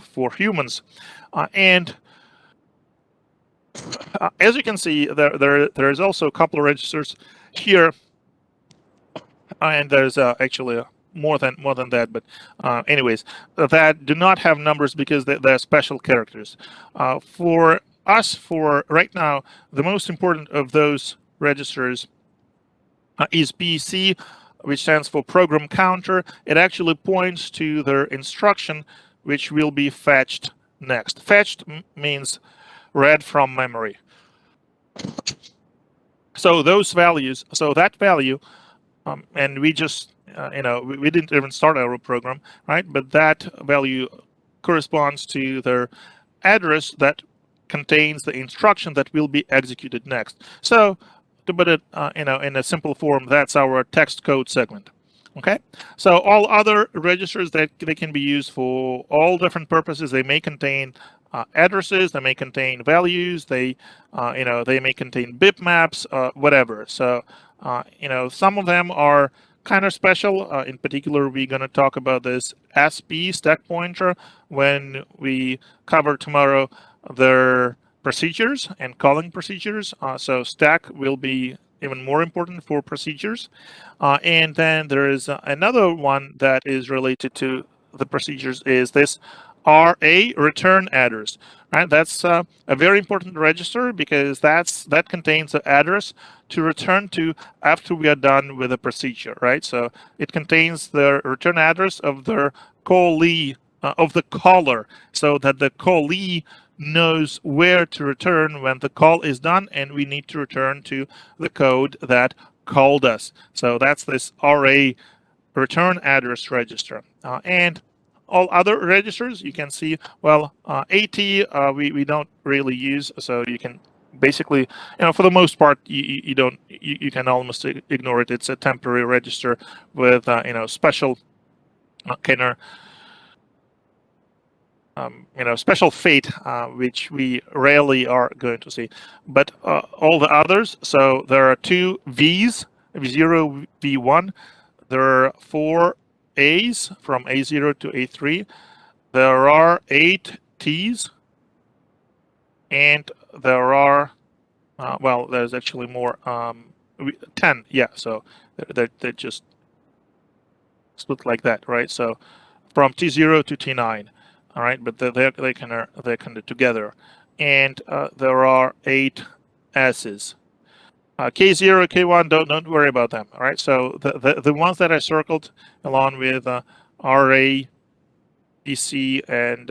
for humans. And as you can see, there is also a couple of registers here, and there's actually more than that. But anyways, that do not have numbers because they're special characters. For us, for right now, the most important of those registers is PC, which stands for program counter. It actually points to their instruction, which will be fetched next. Fetched means read from memory. So those values, so that value, and we just, we didn't even start our program, right? But that value corresponds to their address that contains the instruction that will be executed next. So to put it, in a simple form, that's our text code segment. Okay, so all other registers that they can be used for all different purposes. They may contain addresses, they may contain values, they they may contain bitmaps, whatever. So some of them are kind of special. In particular, we're going to talk about this SP stack pointer when we cover tomorrow their procedures and calling procedures. So stack will be even more important for procedures. And then there is another one that is related to the procedures is this RA return address. Right, that's a very important register because that contains the address to return to after we are done with the procedure. Right, so it contains the return address of the callee of the caller, so that the callee knows where to return when the call is done, and we need to return to the code that called us. So that's this RA return address register. And all other registers, you can see, well, AT we don't really use, so you can basically, for the most part, you don't, you can almost ignore it. It's a temporary register with special kind of special fate, which we rarely are going to see. But all the others, so there are 2 V's, V0, V1. There are 4 A's from A0 to A3. There are 8 T's, and there are, well, there's actually more, 10, yeah, so they're just split like that, right? So from T0 to T9, all right, but they're kind of together. And there are 8 S's. K0, K1, don't worry about them, all right? So the ones that I circled along with RA, PC, and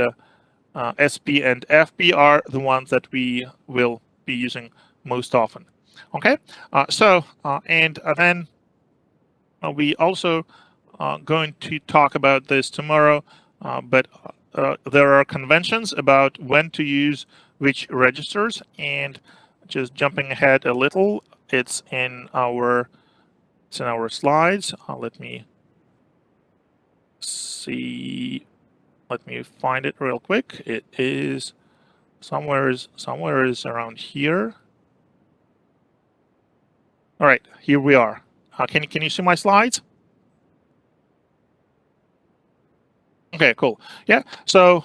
SP and FP are the ones that we will be using most often. Okay, and then we also going to talk about this tomorrow, but there are conventions about when to use which registers. And just jumping ahead a little, it's in our slides. Let me see. Let me find it real quick. It is somewhere is around here. All right, here we are. Can you see my slides? Okay, cool. Yeah. So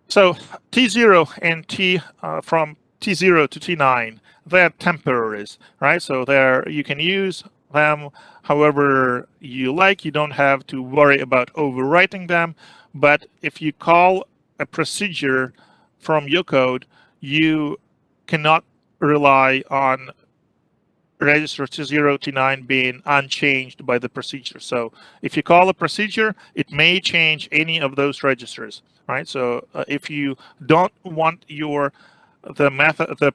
so T0 and T from T0 to T9, they're temporaries, right? So you can use them however you like. You don't have to worry about overwriting them. But if you call a procedure from your code, you cannot rely on register T0 T9 being unchanged by the procedure. So if you call a procedure, it may change any of those registers, right? So if you don't want the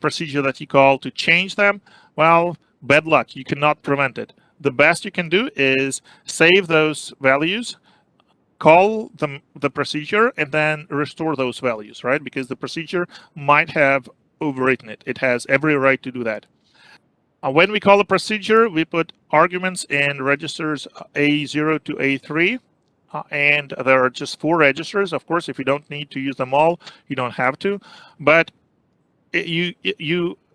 procedure that you call to change them, well, bad luck. You cannot prevent it. The best you can do is save those values, call the procedure, and then restore those values, right? Because the procedure might have overwritten it. It has every right to do that. When we call a procedure, we put arguments in registers A0 to A3. And there are just 4 registers. Of course, if you don't need to use them all, you don't have to. But you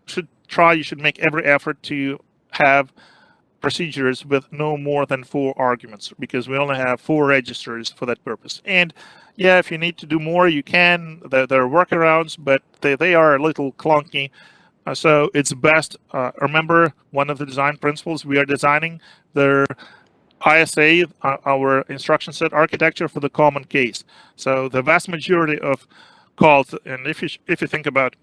should make every effort to have procedures with no more than 4 arguments, because we only have 4 registers for that purpose. And yeah, if you need to do more, you can. There are workarounds, but they are a little clunky. So it's best, remember, one of the design principles, we are designing the ISA, our instruction set architecture, for the common case. So the vast majority of calls, and if you think about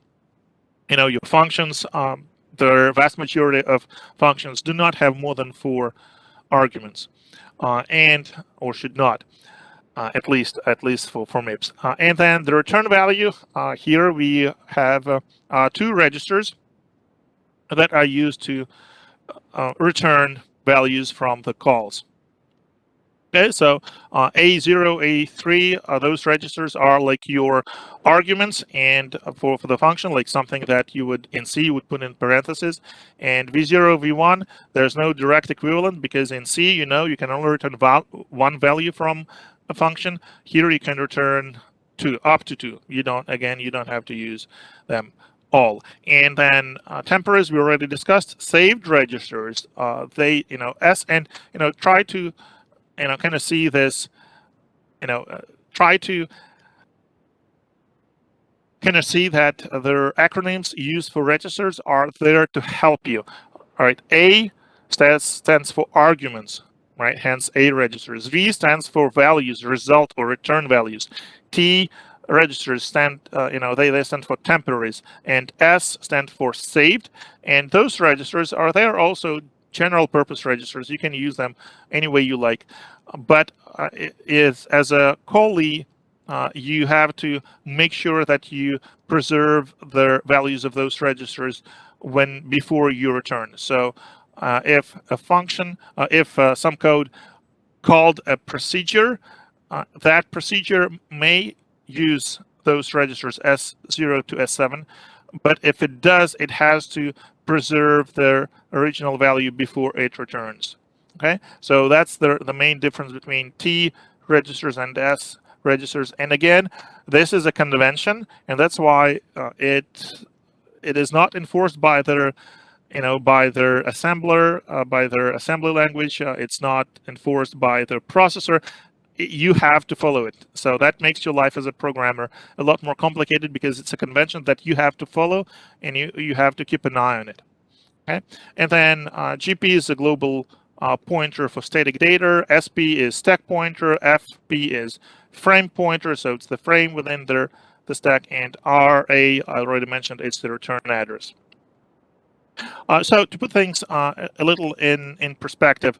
your functions, the vast majority of functions do not have more than 4 arguments, or should not. At least for MIPS. And then the return value, here we have 2 registers that are used to return values from the calls. Okay, so A0, A3, those registers are like your arguments, and for the function, like something that you would in C you would put in parentheses. And V0, V1, there's no direct equivalent, because in C, you can only return one value from a function. Here you can return 2, up to 2. You don't have to use them all. And then temporaries we already discussed. Saved registers, they S, and try to kind of see this, try to kind of see that the acronyms used for registers are there to help you. All right, A stands for arguments, right? Hence A registers. V stands for values, result or return values. T registers stand, they stand for temporaries, and S stand for saved. And those registers are there also general purpose registers. You can use them any way you like, but as a callee, you have to make sure that you preserve the values of those registers before you return. So if a function, if some code called a procedure, that procedure may use those registers S0 to S7, but if it does, it has to preserve their original value before it returns. Okay, so that's the main difference between T registers and S registers. And again, this is a convention, and that's why it is not enforced by their assembler, by their assembly language. It's not enforced by the processor. You have to follow it. So that makes your life as a programmer a lot more complicated, because it's a convention that you have to follow, and you have to keep an eye on it. Okay, and then GP is a global pointer for static data. SP is stack pointer. FP is frame pointer, so it's the frame within the stack. And RA, I already mentioned, it's the return address. So to put things a little in perspective,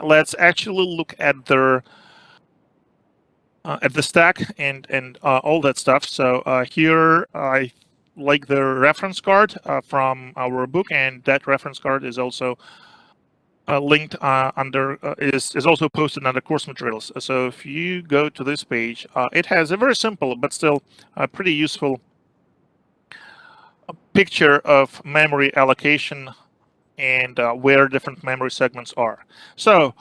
let's actually look at the stack and all that stuff. So here I like the reference card from our book, and that reference card is also linked under is also posted under course materials. So if you go to this page, it has a very simple but still pretty useful picture of memory allocation and where different memory segments are. So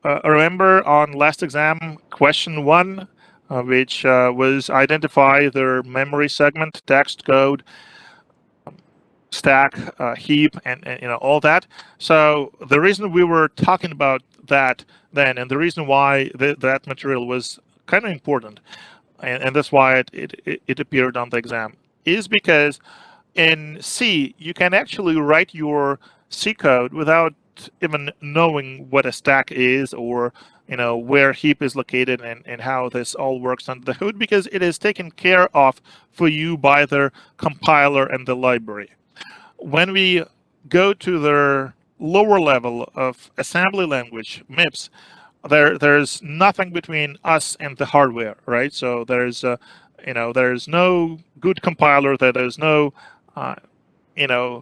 remember on last exam, question 1, which was identify their memory segment, text code, stack, heap, and all that. So the reason we were talking about that then, and the reason why that material was kind of important, and that's why it appeared on the exam, is because in C you can actually write your C code without even knowing what a stack is, or where heap is located, and how this all works under the hood, because it is taken care of for you by the compiler and the library. When we go to the lower level of assembly language, MIPS, there's nothing between us and the hardware, right? So there's no good compiler, there's no uh,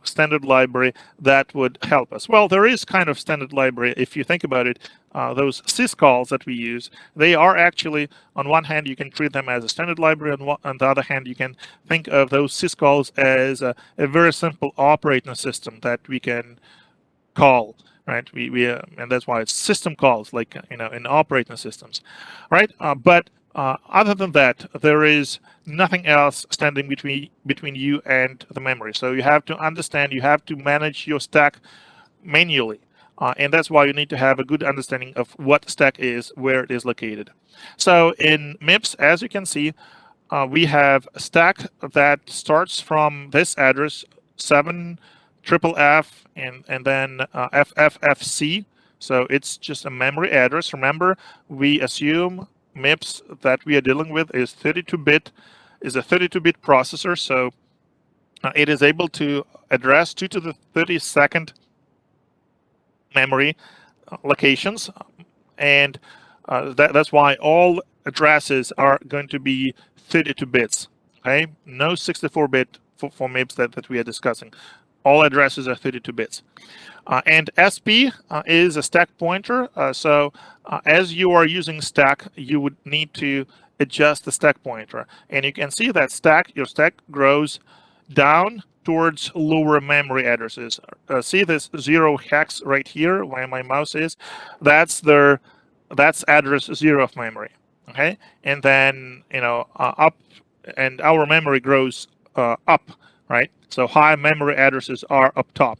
standard library that would help us. Well, there is kind of standard library if you think about it. Those syscalls that we use, they are actually, on one hand, you can treat them as a standard library, and on the other hand, you can think of those syscalls as a very simple operating system that we can call, right? And that's why it's system calls, like in operating systems, right? But other than that, there is nothing else standing between you and the memory. So you have to understand, you have to manage your stack manually. And that's why you need to have a good understanding of what stack is, where it is located. So in MIPS, as you can see, we have a stack that starts from this address 7 triple F and then FFFC. So it's just a memory address. Remember, we assume MIPS that we are dealing with is 32-bit, is a 32-bit processor. So it is able to address 2 to the 32nd memory locations, and that's why all addresses are going to be 32 bits. Okay, no 64-bit for MIPS that we are discussing. All addresses are 32 bits. And SP is a stack pointer. So as you are using stack, you would need to adjust the stack pointer. And you can see that your stack grows down towards lower memory addresses. See this 0 hex right here where my mouse is? That's address 0 of memory. Okay, and then up, and our memory grows up, right? So high memory addresses are up top.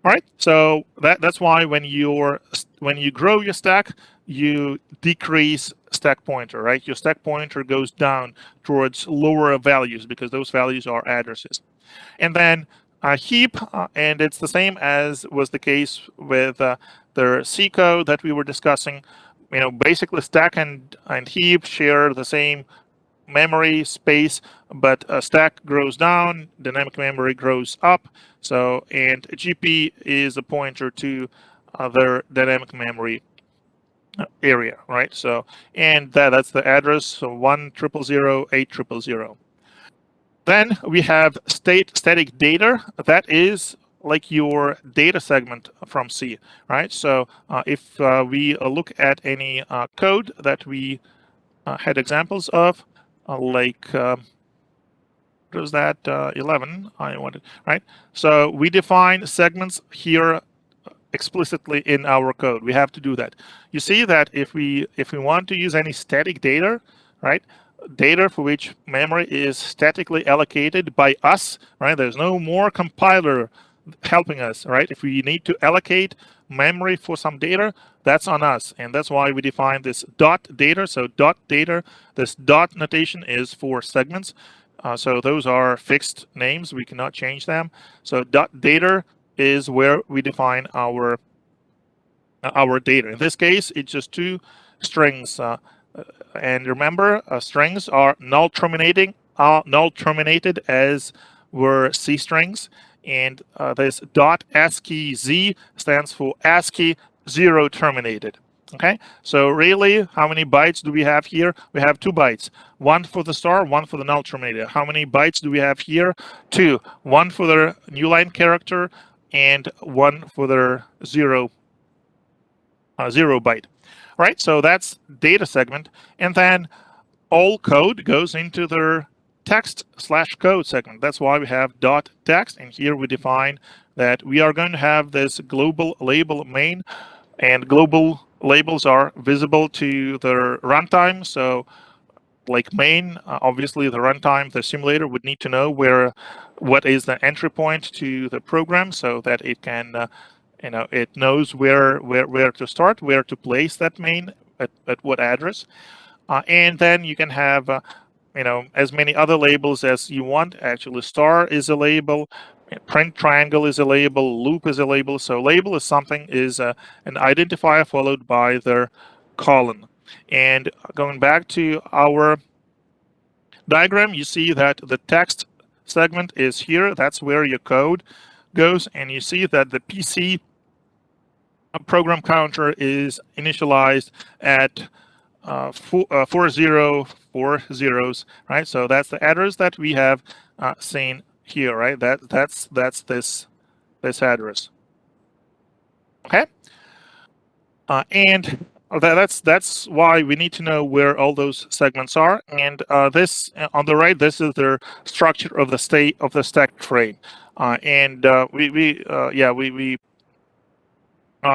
All right, so that's why when you grow your stack, you decrease stack pointer, right? Your stack pointer goes down towards lower values because those values are addresses. And then a heap, and it's the same as was the case with the C code that we were discussing. Basically stack and heap share the same memory space, but stack grows down, dynamic memory grows up. So, and GP is a pointer to their dynamic memory area, right? So, and that's the address, so 1,000,000,8,000,000. Then we have static data. That is like your data segment from C, right? So if we look at any code that we had examples of, like what was that 11 I wanted, right? So we define segments here explicitly in our code. We have to do that. You see that if we want to use any static data, right? Data for which memory is statically allocated by us, right? There's no more compiler helping us, right? If we need to allocate memory for some data, that's on us, and that's why we define this dot data. So dot data, this dot notation is for segments. So those are fixed names, we cannot change them. So dot data is where we define our data. In this case, it's just 2 strings. And remember, strings are null terminated as were C strings. And this .ASCII Z stands for ASCII 0 terminated. Okay, so really, how many bytes do we have here? We have 2 bytes. 1 for the star, 1 for the null terminated. How many bytes do we have here? 2. 1 for the new line character and 1 for the 0 byte. All right, so that's data segment. And then all code goes into the text/code segment. That's why we have .text, and here we define that we are going to have this global label main, and global labels are visible to the runtime. So like main, obviously the runtime, the simulator would need to know what is the entry point to the program, so that it can, it knows where to start, where to place that main, at what address. And then you can have, as many other labels as you want. Actually, star is a label, print triangle is a label, loop is a label. So label is an identifier followed by the colon. And going back to our diagram, you see that the text segment is here. That's where your code goes. And you see that the PC program counter is initialized at 4 zeros, right? So that's the address that we have seen here, right? That's this address. Okay, and that's why we need to know where all those segments are. And this on the right, this is the structure of the stack frame, and we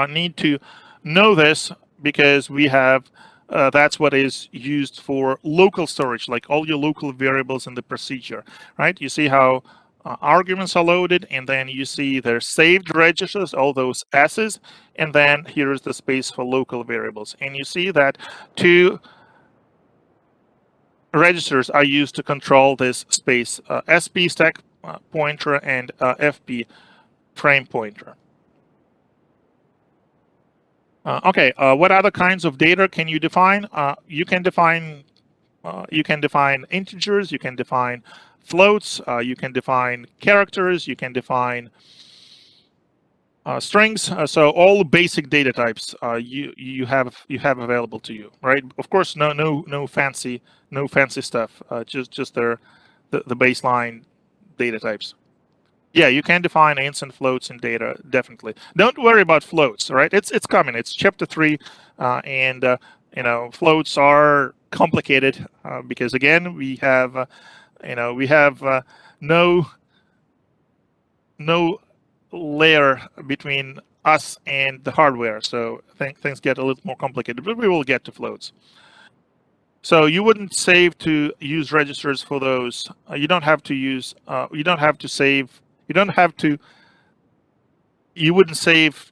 need to know this because we have that's what is used for local storage, like all your local variables in the procedure, right? You see how arguments are loaded, and then you see their saved registers, all those S's, and then here's the space for local variables. And you see that two registers are used to control this space, SP stack pointer and FP frame pointer. Okay, what other kinds of data can you define? You can define integers, you can define floats, you can define characters, you can define strings. So all basic data types you have available to you, right? Of course, no fancy stuff. Just the baseline data types. Yeah, you can define ints and floats in data, definitely. Don't worry about floats, right? It's coming. It's chapter 3, and floats are complicated because again we have no layer between us and the hardware, so things get a little more complicated. But we will get to floats. So you wouldn't save to use registers for those. You don't have to use. You don't have to save. You wouldn't save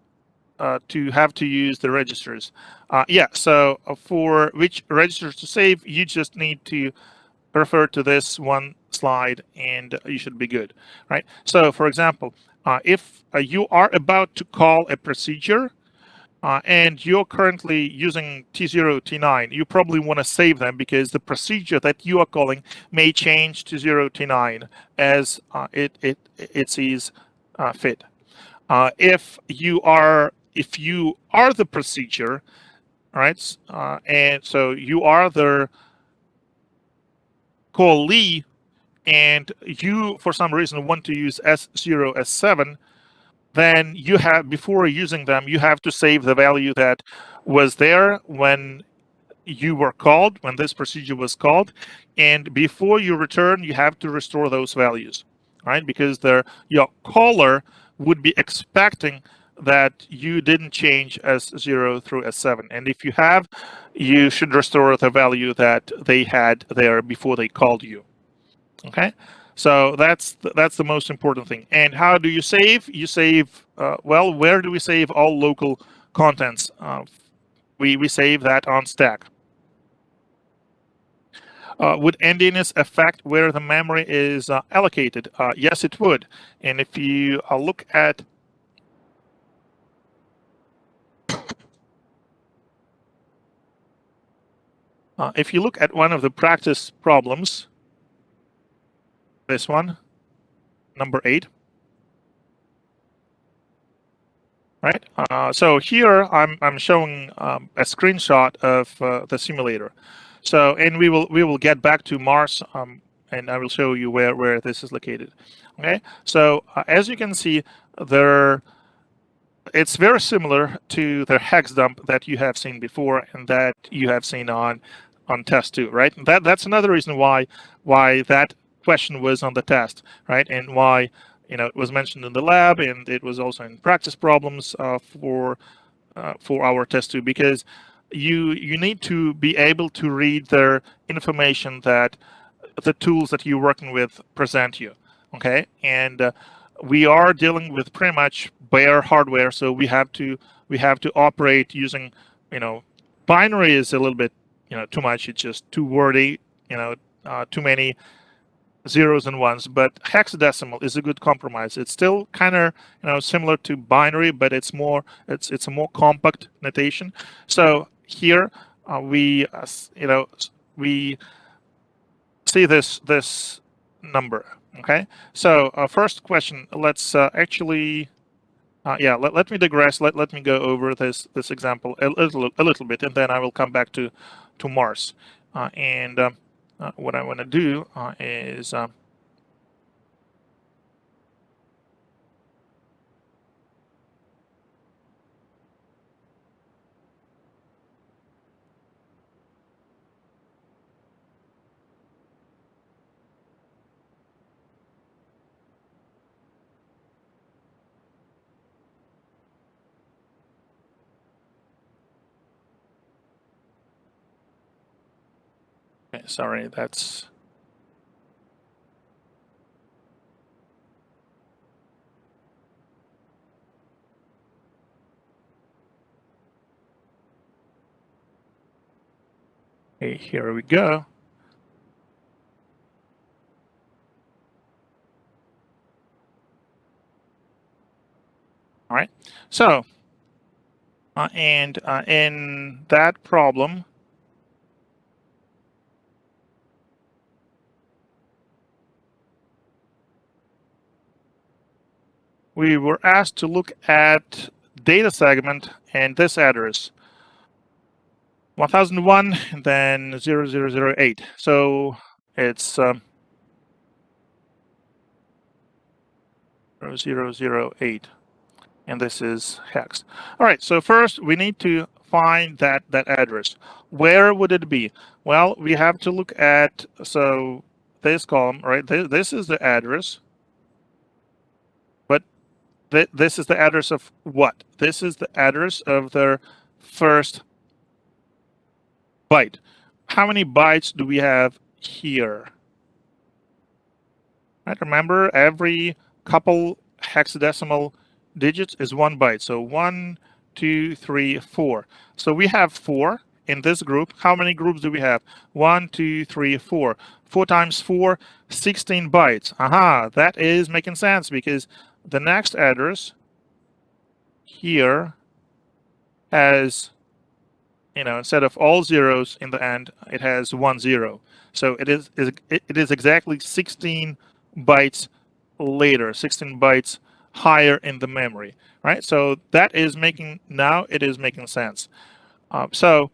to have to use the registers. Yeah, so for which registers to save, you just need to refer to this one slide and you should be good, right? So for example, if you are about to call a procedure and you're currently using T0, T9, you probably want to save them because the procedure that you are calling may change to 0, T9 as it sees fit. If you are the procedure, right, and so you are the callee, and you for some reason want to use S0, S7, then you have, before using them, you have to save the value that was there when you were called, when this procedure was called, and before you return, you have to restore those values, right? Because your caller would be expecting that you didn't change S0 through S7, and if you have, you should restore the value that they had there before they called you. Okay, so that's the most important thing. And how do you save? You save well. Where do we save all local contents? We save that on stack. Would endiness affect where the memory is allocated? Yes, it would. And if you look at one of the practice problems, this one, number 8, right? So here I'm showing a screenshot of the simulator. So, and we will get back to Mars, and I will show you where this is located. Okay. So as you can see, it's very similar to the hex dump that you have seen before and that you have seen on test 2, right? That's another reason why that question was on the test, right? And why, it was mentioned in the lab, and it was also in practice problems for our test too, because you need to be able to read the information that the tools that you're working with present you. Okay, and we are dealing with pretty much bare hardware, so we have to operate using, binary is a little bit, too much. It's just too wordy, too many zeros and ones. But hexadecimal is a good compromise. It's still kind of, similar to binary, but it's a more compact notation. So here we see this number. Okay, so first question, let's actually let me digress. Let me go over this example a little bit, and then I will come back to Mars. And what I want to do is okay, sorry, that's okay. Here we go. All right. So and in that problem, we were asked to look at data segment and this address 1001 and then 0008. So it's 008, and this is hex. All right, so first we need to find that address. Where would it be? Well, we have to look at, so this column, right? This is the address, but this is the address of what? This is the address of the first byte. How many bytes do we have here? Right, remember, every couple hexadecimal digits is 1 byte. So 1, 2, 3, 4. So we have 4 in this group. How many groups do we have? 1, 2, 3, 4. 4 times 4, 16 bytes. Aha, that is making sense, because the next address here has, instead of all zeros in the end, it has 1 0. So it is exactly 16 bytes later, 16 bytes higher in the memory, right? So that is making, now it is making sense. So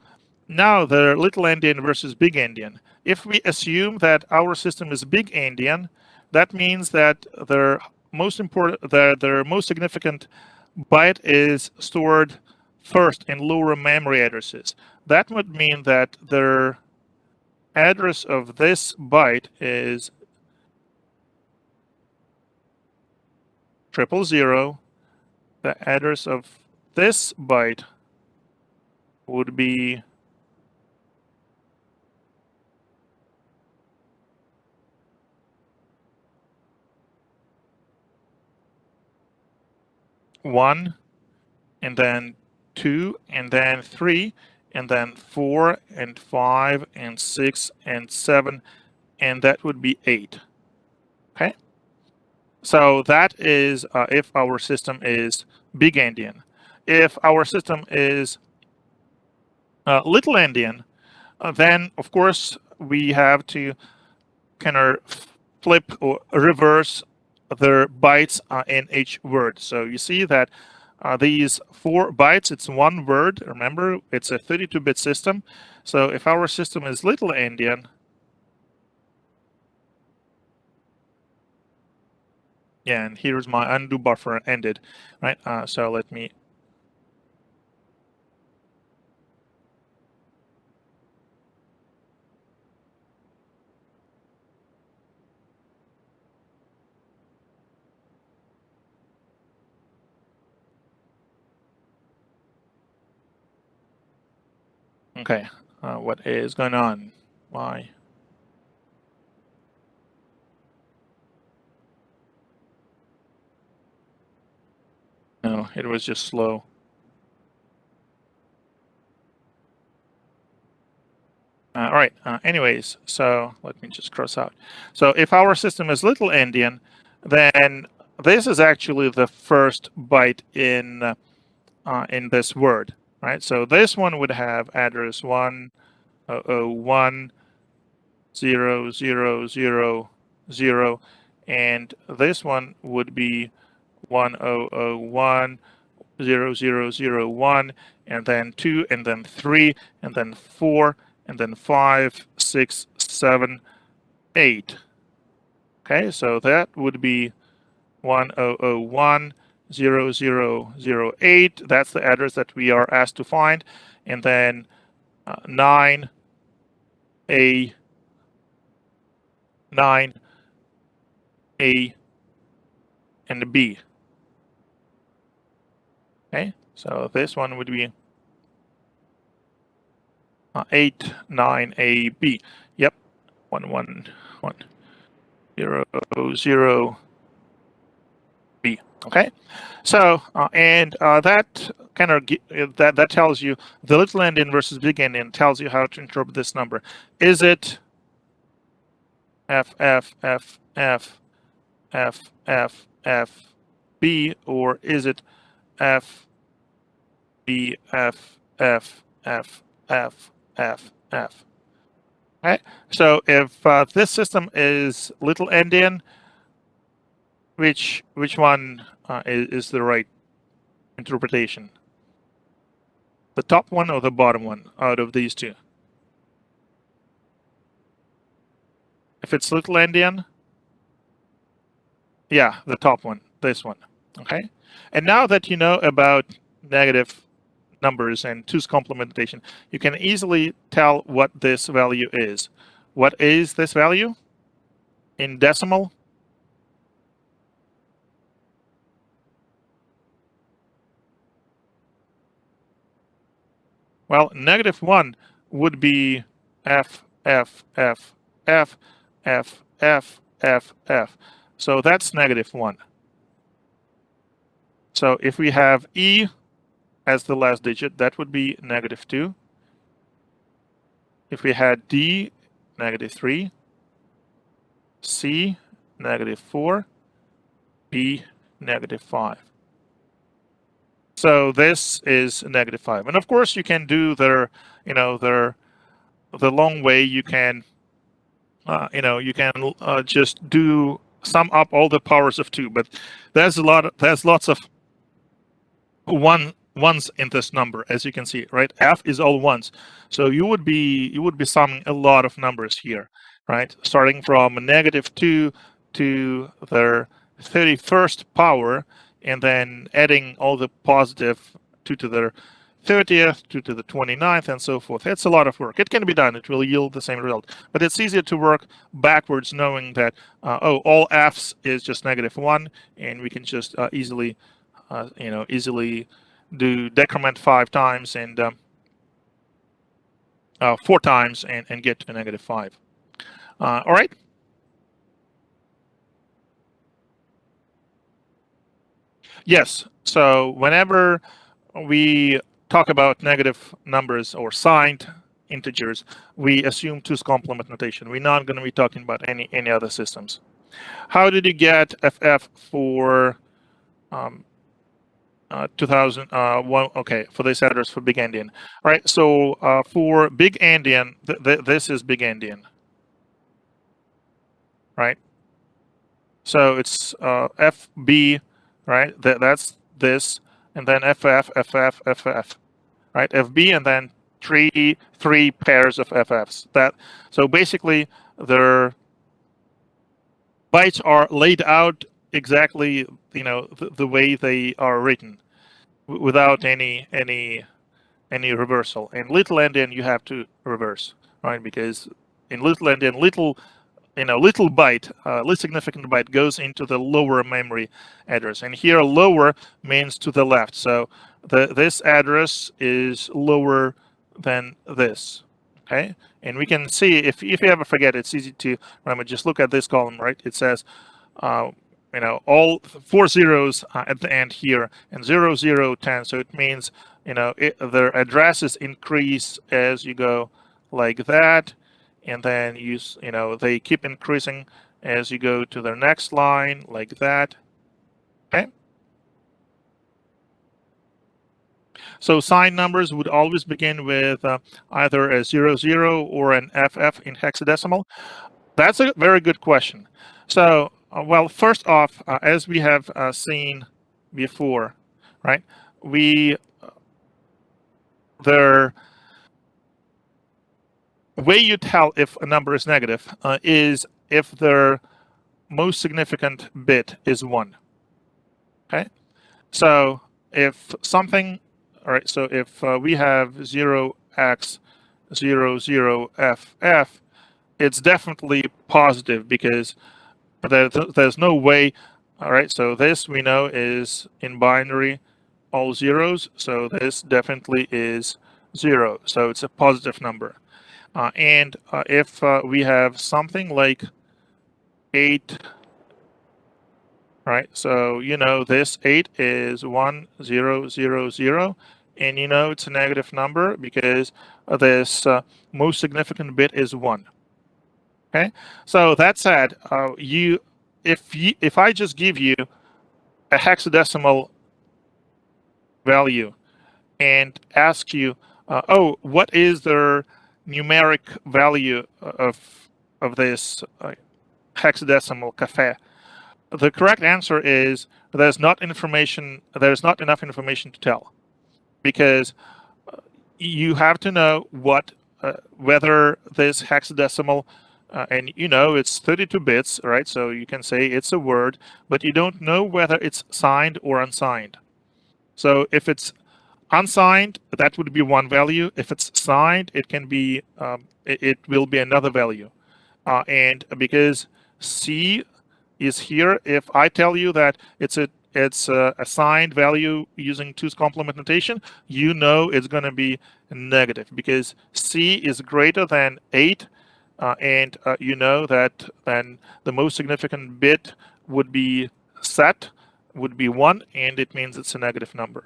now the little endian versus big endian. If we assume that our system is big endian, that means that their most significant byte is stored first in lower memory addresses. That would mean that the address of this byte is 000. The address of this byte would be 1, and then 2, and then 3, and then 4, and 5, and 6, and 7, and that would be 8. Okay? So that is if our system is big endian. If our system is little endian, then of course we have to kind of flip or reverse the bytes in each word. So you see that these 4 bytes, it's 1 word. Remember, it's a 32-bit system. So if our system is little endian, yeah, and here's my undo buffer ended, right? So let me, Okay, what is going on? Why? No, it was just slow. All right. Anyways, so let me just cross out. So if our system is little endian, then this is actually the first byte in this word, right? So this one would have address 1001000, and this one would be 10010001, and then 2, and then 3, and then 4, and then 5, 6, 7, 8. Okay, so that would be 10010008. That's the address that we are asked to find, and then 9, A, 9, A, and B. Okay, so this one would be 8, 9, A, B. Yep, 111000 B. Okay, so and that kind of that tells you the little endian versus big endian tells you how to interpret this number. Is it F F F F F F F B, or is it F B F F F F F F? Okay, so if this system is little endian, which one is the right interpretation? The top one or the bottom one out of these two? If it's little endian, yeah, the top one, this one. Okay, and now that you know about negative numbers and two's complement notation, you can easily tell what this value is. What is this value in decimal? Well, -1 would be F, F, F, F, F, F, F, F. So that's -1. So if we have E as the last digit, that would be -2. If we had D, -3, C, -4, B, -5. So this is -5. And of course you can do the long way. You can just do sum up all the powers of 2, but there's lots of ones in this number, as you can see, right? F is all ones, so you would be summing a lot of numbers here, right? Starting from -2 to the 31st power, and then adding all the positive 2 to the 30th, 2 to the 29th, and so forth. It's a lot of work. It can be done. It will yield the same result, but it's easier to work backwards, knowing that all F's is just -1, and we can just easily do decrement 5 times and 4 times and get to a -5. All right. Yes. So whenever we talk about negative numbers or signed integers, we assume two's complement notation. We're not going to be talking about any other systems. How did you get FF for 2001? Okay, for this address for big endian. All right, so for big endian, this is big endian, right? So it's FB, right? That's this, and then FF, FF, FF, right? FB, and then three pairs of FFs. So basically their bytes are laid out exactly, the way they are written, without any reversal. In little endian, you have to reverse, right? Because in little endian, little byte, least significant byte goes into the lower memory address, and here lower means to the left. So this address is lower than this. Okay, and we can see if you ever forget, it's easy to remember. Just look at this column, right? It says, all 4 zeros at the end here, and 0, 0, 10. So it means, their addresses increase as you go like that, and then they keep increasing as you go to their next line like that. Okay. So signed numbers would always begin with either a 00 or an FF in hexadecimal. That's a very good question. So, well, first off, as we have seen before, right? We the way you tell if a number is negative is if their most significant bit is 1. Okay. So if something, all right. So if we have 0x00ff, it's definitely positive because there's no way. All right, so this we know is in binary all zeros, so this definitely is 0, so it's a positive number. And if we have something like 8, right, so this 8 is 1 0 0 0, and it's a negative number because this most significant bit is 1. Okay, so that said, if I just give you a hexadecimal value and ask you, oh, what is the numeric value of this hexadecimal cafe? The correct answer is there's not enough information to tell, because you have to know whether this hexadecimal and it's 32 bits, right? So you can say it's a word, but you don't know whether it's signed or unsigned. So if it's unsigned, that would be one value. If it's signed, it can be it will be another value. And because C is here, if I tell you that it's a signed value using 2's complement notation, it's going to be negative because C is greater than 8, and that then the most significant bit would be set, would be 1, and it means it's a negative number.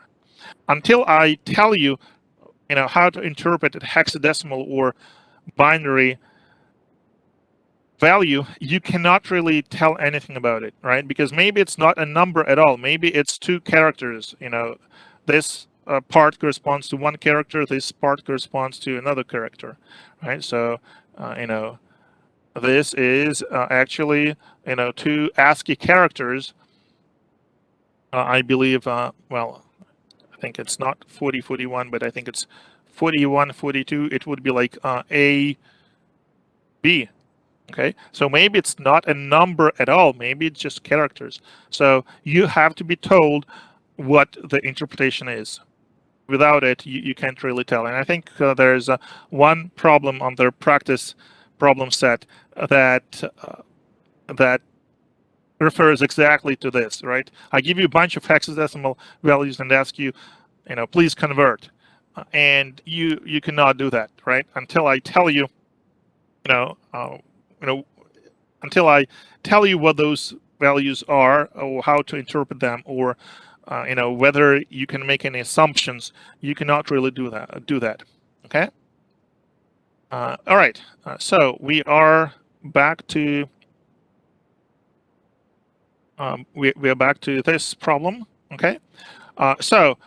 Until I tell you, how to interpret a hexadecimal or binary value, you cannot really tell anything about it, right? Because maybe it's not a number at all. Maybe it's 2 characters. This part corresponds to 1 character. This part corresponds to another character, right? So, this is actually, 2 ASCII characters. I believe, well, I think it's not 40, 41, but I think it's 41, 42. It would be like A, B. Okay, so maybe it's not a number at all. Maybe it's just characters. So you have to be told what the interpretation is. Without it, you can't really tell. And I think there's one problem on their practice problem set that refers exactly to this, right? I give you a bunch of hexadecimal values and ask you, please convert, and you cannot do that, right? Until I tell you, until I tell you what those values are or how to interpret them, or whether you can make any assumptions, you cannot really do that. Okay. All right. So we are back to we are back to this problem. Okay. So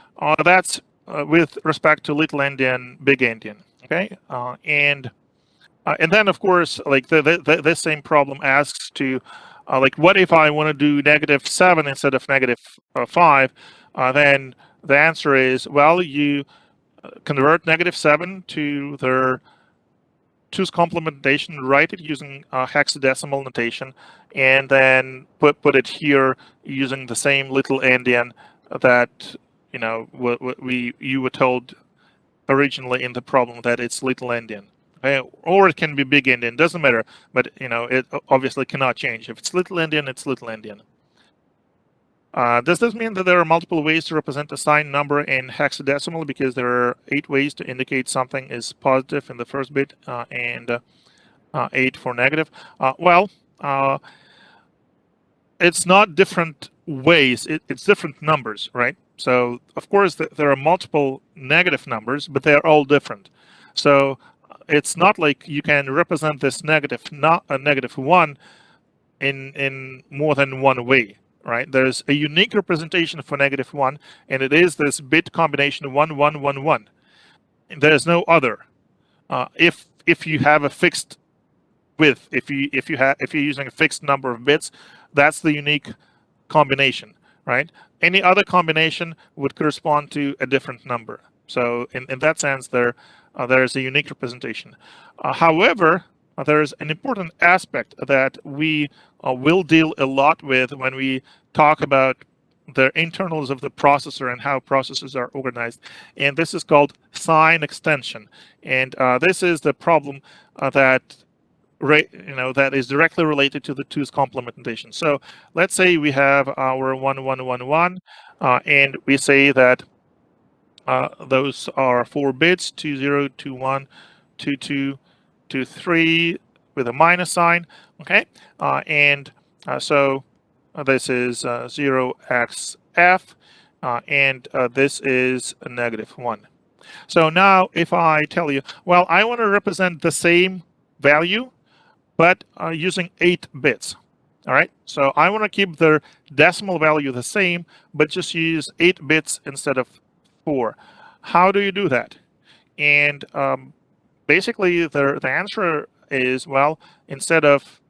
that's with respect to little endian, big endian. Okay. And then, of course, like this same problem asks to, like, what if I want to do -7 instead of -5? Then the answer is, well, you convert -7 to their 2's complement notation, write it using hexadecimal notation, and then put it here using the same little endian that you were told originally in the problem that it's little endian. Okay? Or it can be big endian, doesn't matter, but it obviously cannot change. If it's little endian, it's little endian. Does this mean that there are multiple ways to represent a signed number in hexadecimal, because there are 8 ways to indicate something is positive in the first bit and 8 for negative? Well, it's not different ways, it's different numbers, right? So of course there are multiple negative numbers, but they're all different. So it's not like you can represent this negative, not a negative 1 in more than one way, right? There's a unique representation for negative 1, and it is this bit combination 1 1 1 1. And there's no other. If you have a fixed width, if you're using a fixed number of bits, that's the unique combination, right? Any other combination would correspond to a different number. So in that sense, there's a unique representation. However, there's an important aspect that we will deal a lot with when we talk about the internals of the processor and how processors are organized, and this is called sign extension. And this is the problem that that is directly related to the 2's complementation. So let's say we have our 1 1 1 1, and we say that those are 4 bits: 2 0 2 1 2 2 2 3 with a minus sign. Okay, and so this is 0xf, and this is a negative 1. So now if I tell you, well, I want to represent the same value but using 8 bits. All right, so I want to keep the decimal value the same, but just use 8 bits instead of 4. How do you do that? And basically, the answer is, well, instead of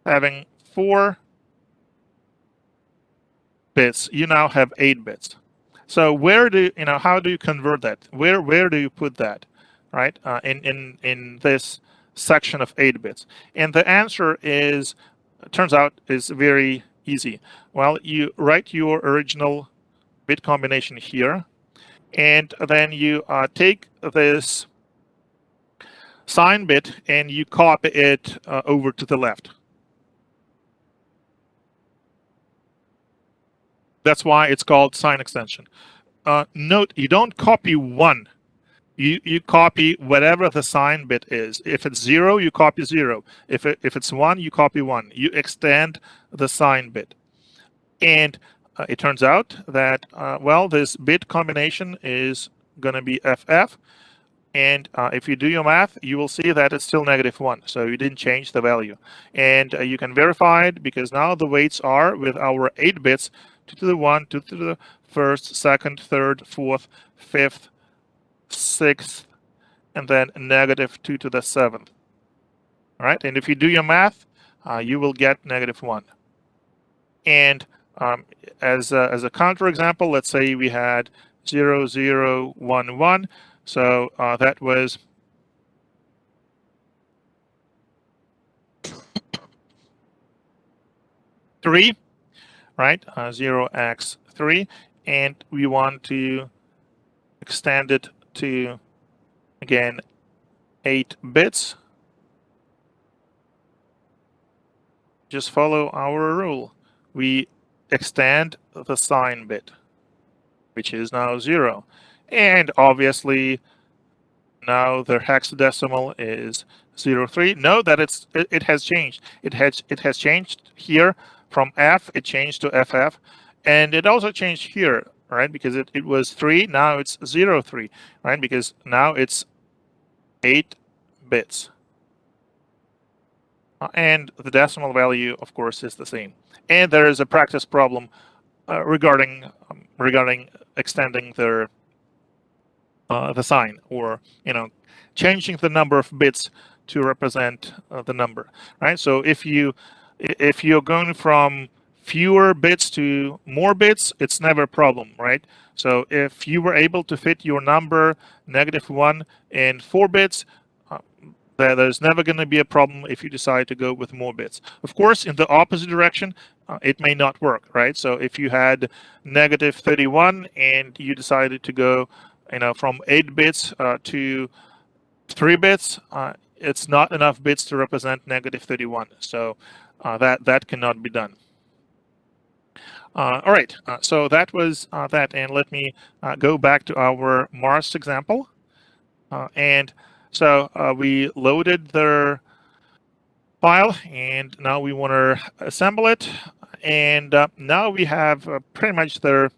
having 4 bits, you now have 8 bits. So where do how do you convert that? Where do you put that, right? In this section of 8 bits, and the answer is, turns out, is very easy. Well, you write your original bit combination here, and then you take this sign bit and you copy it over to the left. That's why it's called sign extension. Note, you don't copy 1. You copy whatever the sign bit is. If it's 0, you copy 0. If it's 1, you copy 1. You extend the sign bit. And it turns out that, well, this bit combination is going to be FF. And if you do your math, you will see that it's still negative 1. So you didn't change the value. And you can verify it because now the weights are with our 8 bits: 2 to the 1, 2 to the first, second, third, fourth, fifth, sixth, and then negative 2 to the 7th. All right, and if you do your math, you will get negative 1. And as a counter example, let's say we had 0 0 1 1. So that was 3, right? 0x3, and we want to extend it to, again, 8 bits. Just follow our rule. We extend the sign bit, which is now 0. And obviously, now the hexadecimal is 03. Note that it has changed. It has changed here from F. It changed to FF, and it also changed here, right? Because it was 3. Now it's 03, right? Because now it's 8 bits. And the decimal value, of course, is the same. And there is a practice problem regarding extending the sign, or changing the number of bits to represent the number, right? So if you're going from fewer bits to more bits, it's never a problem, right? So if you were able to fit your number -1 in 4 bits, there's never going to be a problem if you decide to go with more bits. Of course, in the opposite direction, it may not work, right? So if you had -31 and you decided to go, from 8 bits to 3 bits, it's not enough bits to represent -31. So that cannot be done. All right, so that was that, and let me go back to our Mars example. And so we loaded their file, and now we want to assemble it. And now we have pretty much their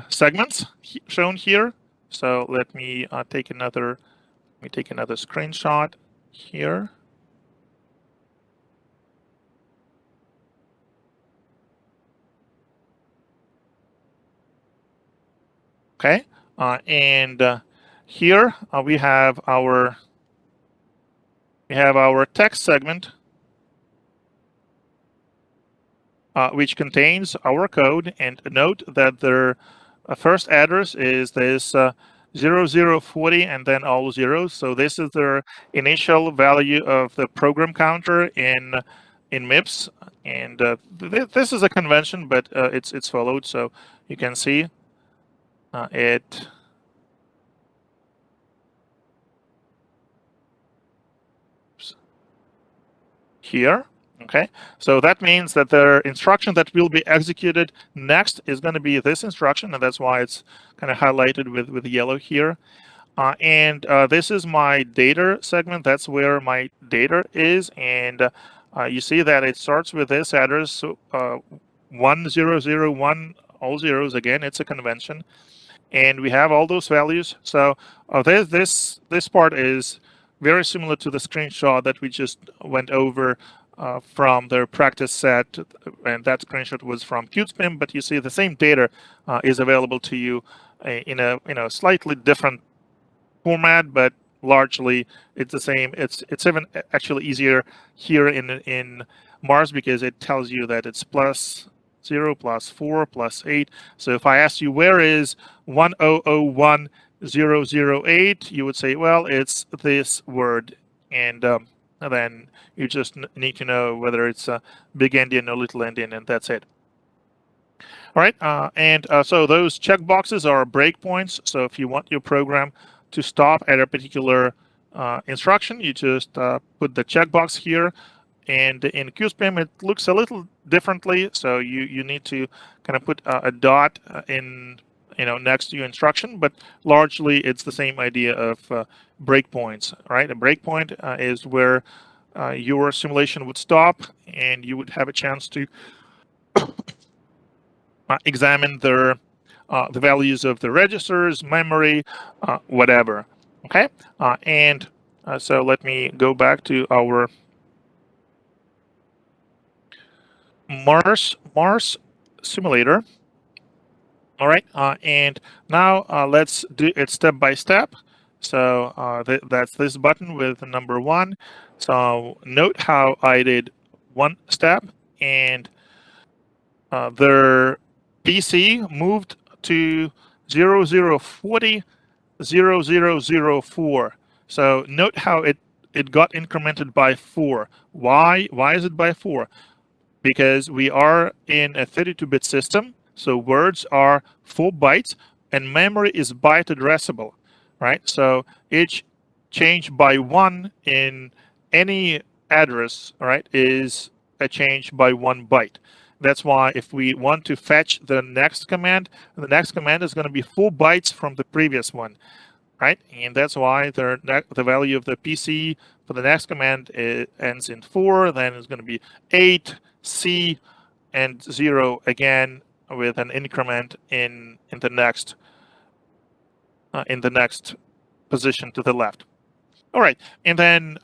segments shown here. So let me take another screenshot here. Okay, and here we have our text segment, which contains our code. And note that their first address is this 0040 and then all zeros. So this is their initial value of the program counter in MIPS. And this is a convention, but it's followed. So you can see it. Here. Okay, so that means that the instruction that will be executed next is going to be this instruction, and that's why it's kind of highlighted with yellow here. And this is my data segment. That's where my data is, and you see that it starts with this address, so 1001, all zeros. Again, it's a convention, and we have all those values. So this part is very similar to the screenshot that we just went over from their practice set, and that screenshot was from QtSpim. But you see the same data is available to you in a slightly different format, but largely it's the same. It's even actually easier here in Mars because it tells you that it's +0, +4, +8. So if I ask you where is 1001008, you would say, well, it's this word, and then you just need to know whether it's a big endian or little endian, and that's it. All right, and so those checkboxes are breakpoints. So if you want your program to stop at a particular instruction, you just put the checkbox here. And in QSPIM, it looks a little differently. So you need to kind of put a dot in next to your instruction, but largely it's the same idea of breakpoints, right? A breakpoint is where your simulation would stop, and you would have a chance to examine the values of the registers, memory, whatever. Okay, and so let me go back to our Mars simulator. All right, and now let's do it step by step. So that's this button with the number 1. So note how I did one step, and their PC moved to 0040 0004. So note how it got incremented by 4. Why is it by 4? Because we are in a 32-bit system, so words are 4 bytes, and memory is byte addressable, right? So each change by 1 in any address, right, is a change by 1 byte. That's why if we want to fetch the next command is going to be 4 bytes from the previous one, right? And that's why the value of the PC for the next command ends in 4. Then it's going to be 8, C, and 0 again with an increment in the next position to the left. All right, and then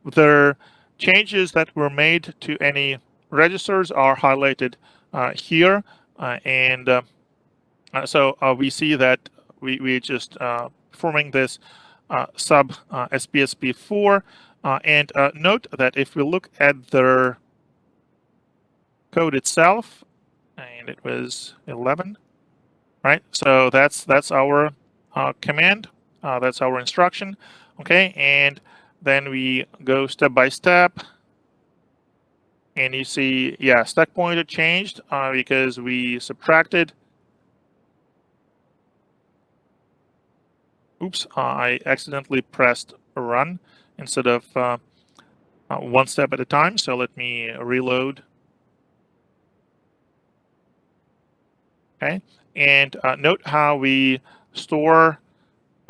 the changes that were made to any registers are highlighted here, and so we see that we just performing this sub SPSP4, and note that if we look at the code itself, and it was 11, right? So that's our command, that's our instruction, okay? And then we go step by step, and you see, yeah, stack pointer changed because we subtracted oops, I accidentally pressed run instead of one step at a time. So let me reload. Okay, and note how we store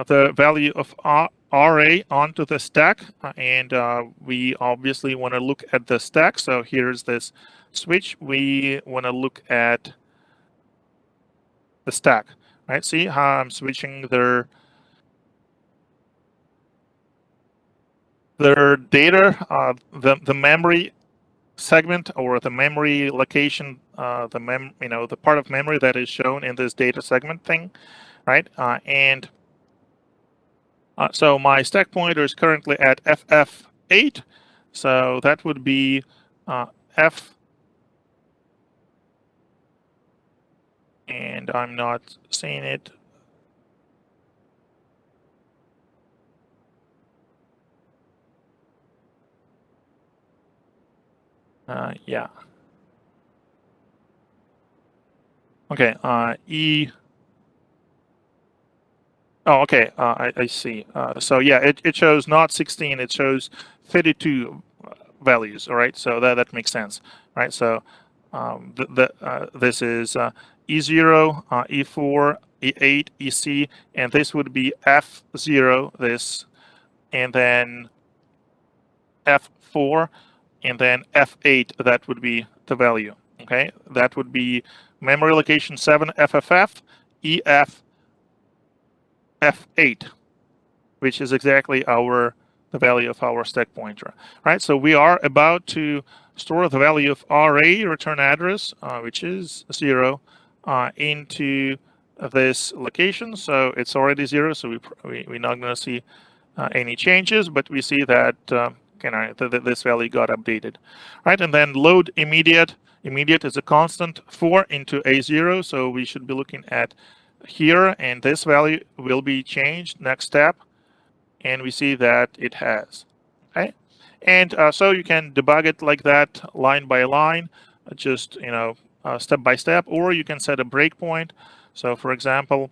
the value of RA onto the stack, and we obviously want to look at the stack. So here's this switch. We want to look at the stack, right? See how I'm switching their data, the memory segment or the memory location, the part of memory that is shown in this data segment thing, right? So my stack pointer is currently at FF8, so that would be F, and I'm not seeing it. Yeah. Okay. E. Oh, okay. I see. So yeah, it shows not 16. It shows 32 values. All right. So that makes sense, right? So this is E0, E4, E8, EC, and this would be F0. This, and then F4, and then F8. That would be the value. Okay. That would be memory location 7 FFF, EF, F8, which is exactly the value of our stack pointer, right? So we are about to store the value of RA, return address, which is 0, into this location. So it's already 0, so we're not going to see any changes, but we see that this value got updated, right? And then load immediate. Immediate is a constant 4 into A0, so we should be looking at here, and this value will be changed next step, and we see that it has. Okay, and so you can debug it like that, line by line, just step by step, or you can set a breakpoint. So, for example,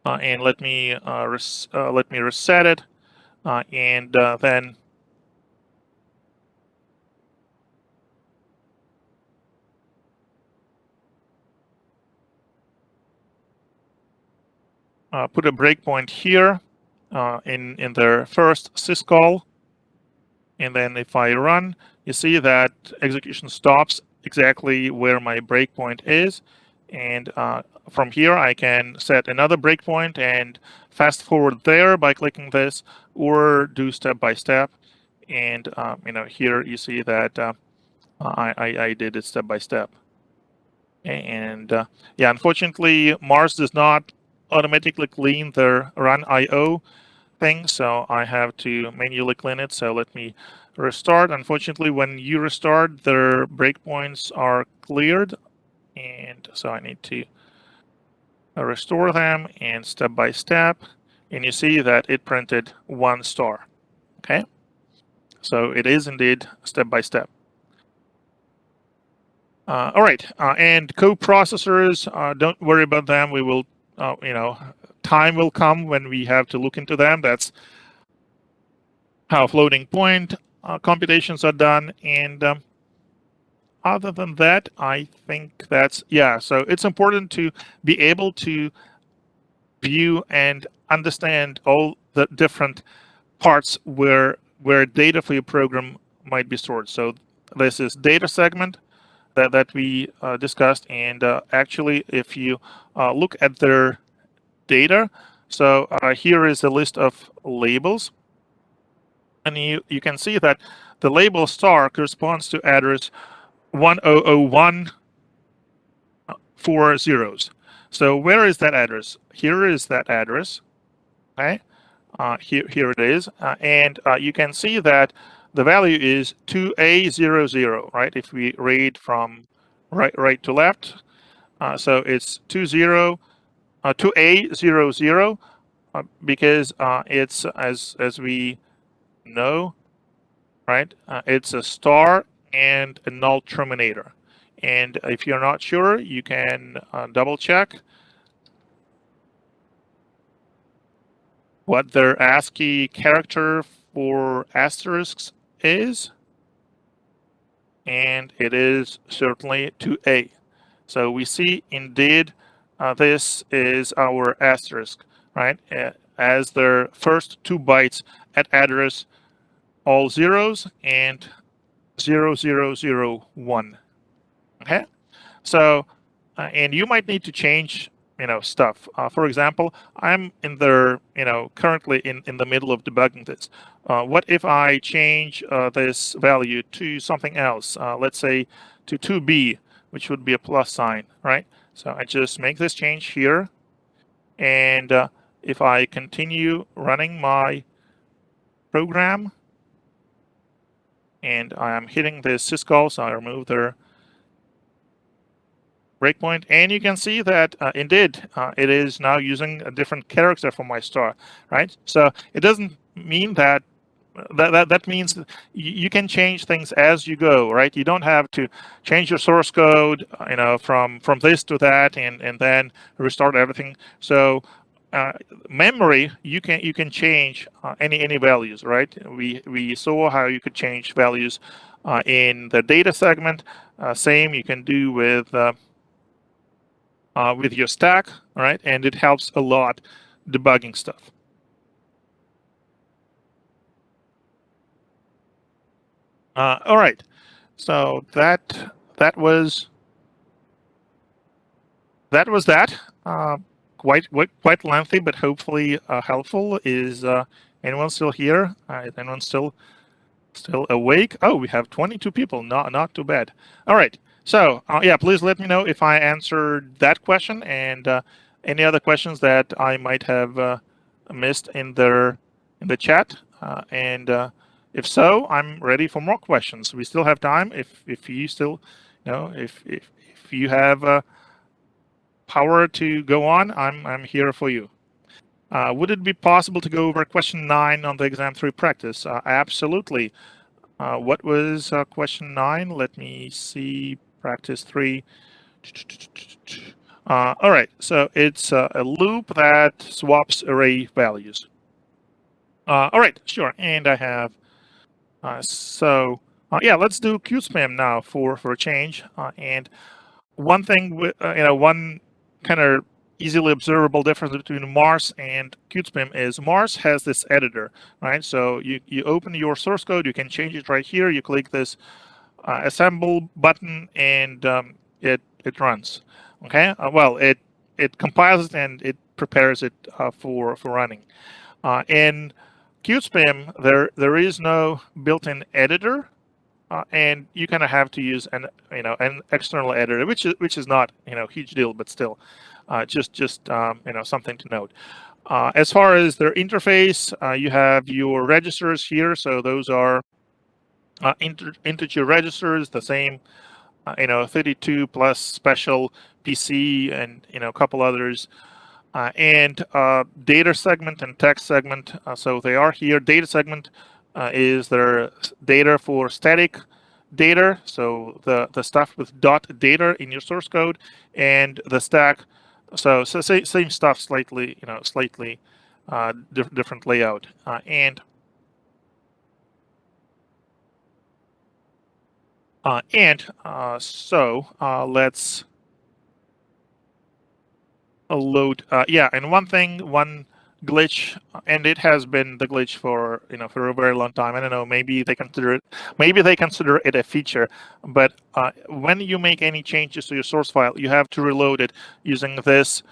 and let me reset it, and then put a breakpoint here in the first syscall. And then if I run, you see that execution stops exactly where my breakpoint is. And from here, I can set another breakpoint and fast forward there by clicking this, or do step by step. And here you see that I did it step by step. And yeah, unfortunately, Mars does not automatically clean the run IO thing, so I have to manually clean it. So let me restart. Unfortunately, when you restart, their breakpoints are cleared, and so I need to restore them, and step by step, and you see that it printed 1 star. Okay, so it is indeed step by step. All right, and co-processors, don't worry about them. We will, time will come when we have to look into them. That's how floating point computations are done. And other than that, I think that's, yeah, so it's important to be able to view and understand all the different parts where data for your program might be stored. So this is data segment that we discussed, and actually if you look at their data, so here is a list of labels, and you can see that the label star corresponds to address 1001 4 zeros. So where is that address? Here is that address. Okay, here it is, and you can see that the value is 2A00, right? If we read from right to left, so it's 2A00, because it's as we know, right? It's a star and a null terminator. And if you're not sure, you can double check. what their ASCII character for asterisks is, and it is certainly 2A. So we see indeed this is our asterisk, right? As their first 2 bytes at address all zeros and 0001. Okay, so and you might need to change stuff. For example, I'm in the currently in the middle of debugging this. What if I change this value to something else? Let's say to 2b, which would be a plus sign, right? So I just make this change here, and if I continue running my program and I'm hitting this syscall, so I remove the breakpoint, and you can see that indeed it is now using a different character for my star, right? So it doesn't mean that that means that you can change things as you go, right? You don't have to change your source code, from this to that, and then restart everything. So memory, you can change any values, right? We saw how you could change values in the data segment. Same you can do with your stack, right? And it helps a lot debugging stuff. All right, so that was that. Quite lengthy, but hopefully helpful. Is anyone still here? Is anyone still awake? Oh, we have 22 people. Not too bad. All right. So yeah, please let me know if I answered that question and any other questions that I might have missed in the chat. And if so, I'm ready for more questions. We still have time. If you still, if you have power to go on, I'm here for you. Would it be possible to go over question 9 on the exam 3 practice? Absolutely. What was question 9? Let me see. Practice 3. All right, so it's a loop that swaps array values. All right, sure. And I have yeah, let's do qspam now for a change. And one thing with one kind of easily observable difference between Mars and qspam is Mars has this editor, right? So you open your source code, you can change it right here. You click this assemble button, and it runs. Okay, well it compiles it and it prepares it for running. In qspam, there is no built-in editor, and you kind of have to use an external editor, which is not a huge deal, but still, just something to note. As far as their interface, you have your registers here, so those are integer registers, the same 32 plus special PC and a couple others. And data segment and text segment. So they are here. Data segment is their data for static data. So the stuff with dot data in your source code, and the stack. So same stuff, slightly different layout. And so let's load. Yeah, and one glitch, and it has been the glitch for for a very long time. I don't know. Maybe they consider it a feature, but when you make any changes to your source file, you have to reload it using this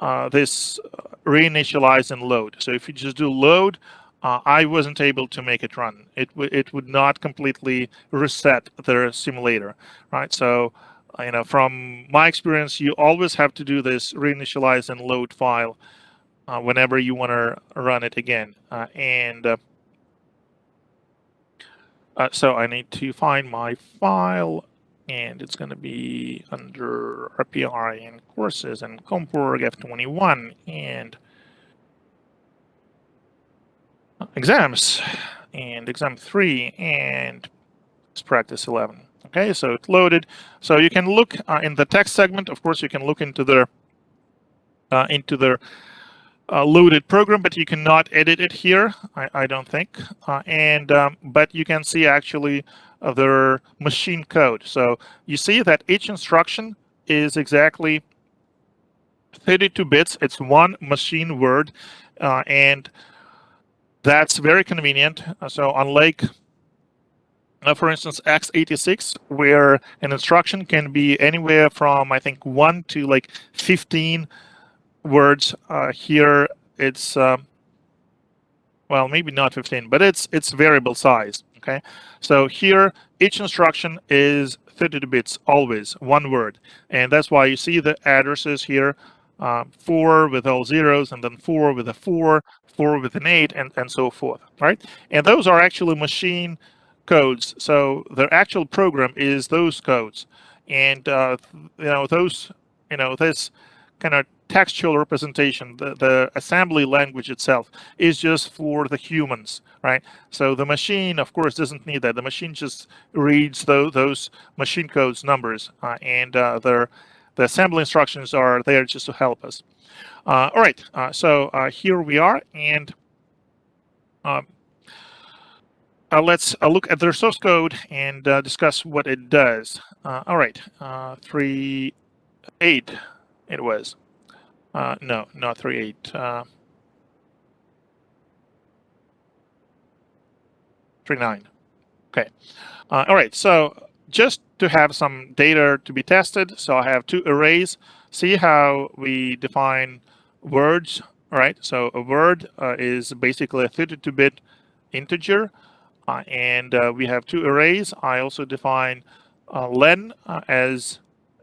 reinitialize and load. So if you just do load, I wasn't able to make it run. It would not completely reset the simulator, right? So from my experience, you always have to do this reinitialize and load file whenever you want to run it again. And so I need to find my file, and it's going to be under RPI and courses and Comporg F21 and exams and exam 3 and practice 11. Okay, so it's loaded. So you can look in the text segment. Of course, you can look into the loaded program, but you cannot edit it here, I don't think. But you can see actually their machine code. So you see that each instruction is exactly 32 bits. It's one machine word, and that's very convenient. So unlike, for instance, x86, where an instruction can be anywhere from, I think, 1 to like 15 words, here it's well, maybe not 15, but it's variable size. Okay, so here each instruction is 32 bits, always one word, and that's why you see the addresses here, 4 with all zeros, and then 4 with a 4, 4 with an 8, and so forth, right? And those are actually machine codes. So the actual program is those codes, and those, this kind of textual representation, the assembly language itself is just for the humans, right? So the machine, of course, doesn't need that. The machine just reads those machine codes numbers, and the assembly instructions are there just to help us. All right, so here we are, and um, let's look at their source code and discuss what it does. All right, 3.8 it was. No, not 3.8. 3.9. Okay. All right. So just to have some data to be tested, so I have two arrays. See how we define words, right? So a word is basically a 32-bit integer, and we have two arrays. I also define len as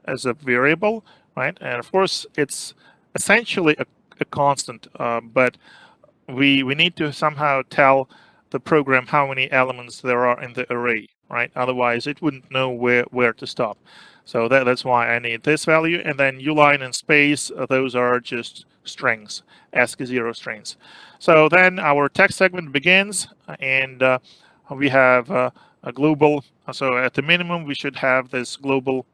a variable, right? And of course, it's essentially a constant, but we need to somehow tell the program how many elements there are in the array, right? Otherwise, it wouldn't know where to stop. So that's why I need this value, and then uline and space, those are just strings, ASCII0 strings. So then our text segment begins, and we have a global. So at the minimum, we should have this global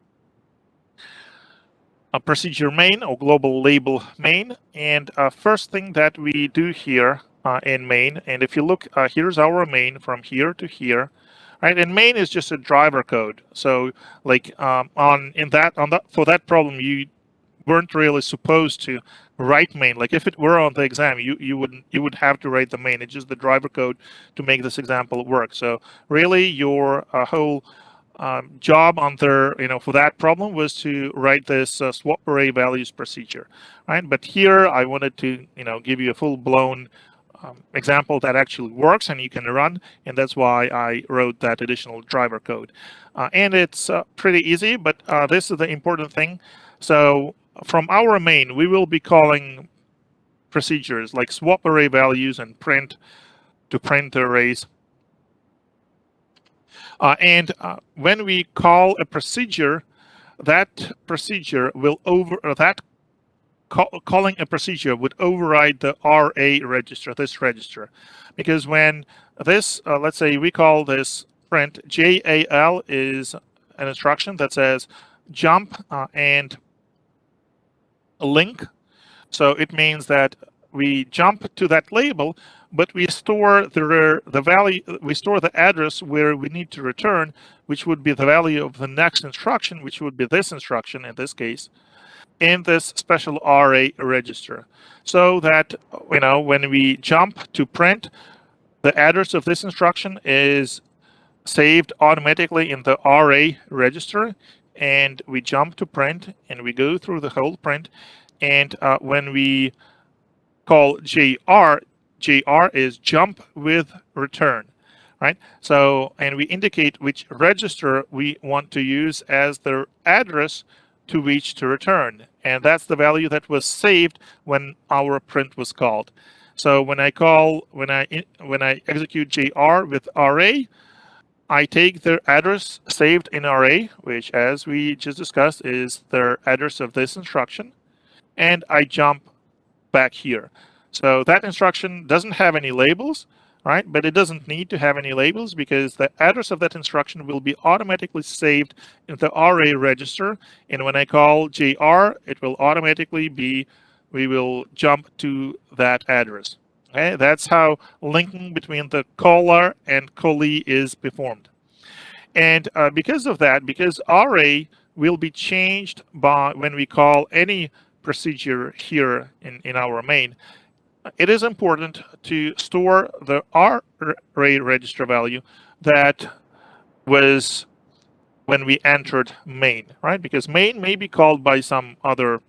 a procedure main or global label main. And first thing that we do here in main, and if you look, here's our main from here to here, right? And main is just a driver code. So like for that problem, you weren't really supposed to write main. Like if it were on the exam, you would have to write the main. It's just the driver code to make this example work. So really, your whole job on their, for that problem was to write this swap array values procedure, right? But here I wanted to, give you a full-blown example that actually works and you can run, and that's why I wrote that additional driver code. And it's pretty easy, but this is the important thing. So from our main, we will be calling procedures like swap array values and print to print the arrays. And when we call a procedure, that procedure will calling a procedure would override the RA register, this register, because when this, let's say we call this print JAL is an instruction that says jump and a link. So it means that we jump to that label, but we store the value, we store the address where we need to return, which would be the value of the next instruction, which would be this instruction in this case, in this special RA register. So that, when we jump to print, the address of this instruction is saved automatically in the RA register, and we jump to print and we go through the whole print. And when we call JR, JR is jump with return, right? So, and we indicate which register we want to use as the address to which to return. And that's the value that was saved when our print was called. So when I execute JR with RA, I take the address saved in RA, which as we just discussed is the address of this instruction, and I jump back here. So that instruction doesn't have any labels, right? But it doesn't need to have any labels because the address of that instruction will be automatically saved in the RA register. And when I call JR, it will automatically be we will jump to that address. Okay, that's how linking between the caller and callee is performed. And because of that, because array will be changed by when we call any procedure here in our main, it is important to store the array register value that was when we entered main, right? Because main may be called by some other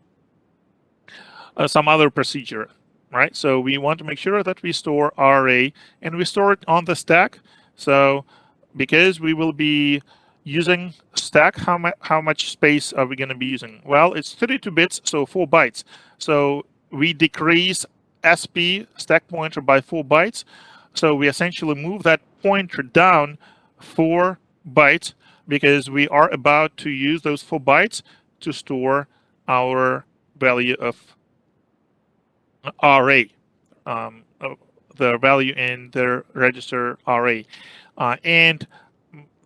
procedure, right? So we want to make sure that we store array and we store it on the stack. So because we will be using stack, how much space are we going to be using? Well, it's 32 bits, so 4 bytes. So we decrease SP stack pointer by 4 bytes. So we essentially move that pointer down 4 bytes because we are about to use those 4 bytes to store our value of array, the value in the register array. And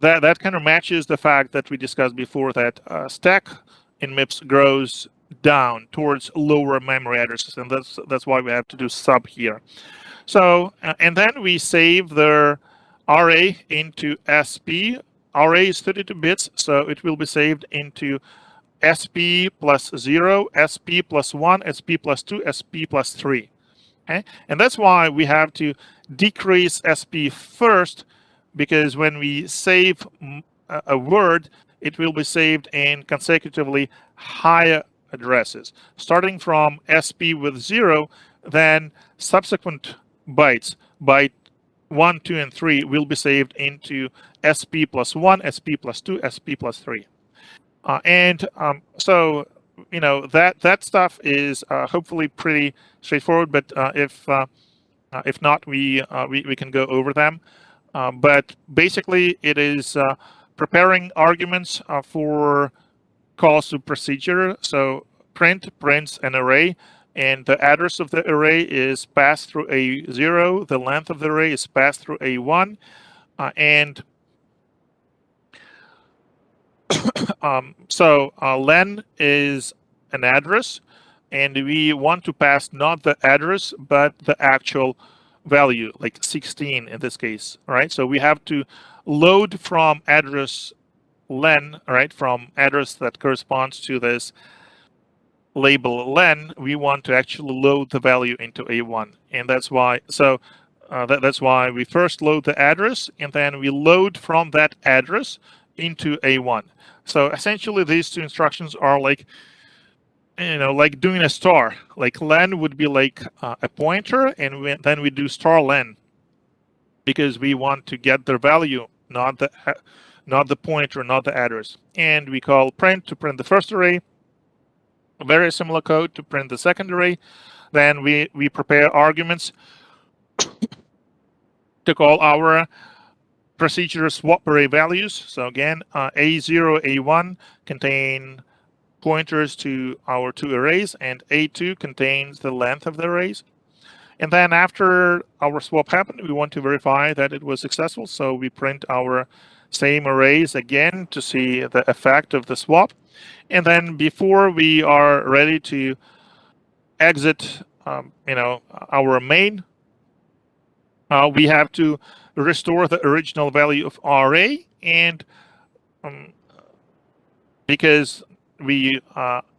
that kind of matches the fact that we discussed before that stack in MIPS grows down towards lower memory addresses, and that's why we have to do sub here. So and then we save the array into SP. Array is 32 bits, so it will be saved into SP plus 0, SP plus 1, SP plus 2, SP plus 3. Okay? And that's why we have to decrease SP first, because when we save a word, it will be saved in consecutively higher addresses. Starting from SP with 0, then subsequent bytes, byte 1, 2, and 3 will be saved into SP plus 1, SP plus 2, SP plus 3. So that stuff is hopefully pretty straightforward. But if not, we can go over them. But basically, it is preparing arguments for calls to procedure. So print prints an array, and the address of the array is passed through a 0. The length of the array is passed through a 1, and so len is an address, and we want to pass not the address but the actual value, like 16 in this case, right? So we have to load from address len, right? From address that corresponds to this label len, we want to actually load the value into A1, and that's why. So that's why we first load the address, and then we load from that address into A1. So essentially, these two instructions are like, like doing a star. Like len would be like a pointer, and then we do star len because we want to get the value, not the pointer, not the address. And we call print to print the first array. Very similar code to print the second array. Then we prepare arguments to call our procedure swap array values. So again, A0, A1 contain pointers to our two arrays, and A2 contains the length of the arrays. And then after our swap happened, we want to verify that it was successful. So we print our same arrays again to see the effect of the swap. And then before we are ready to exit, our main, we have to restore the original value of array, and because we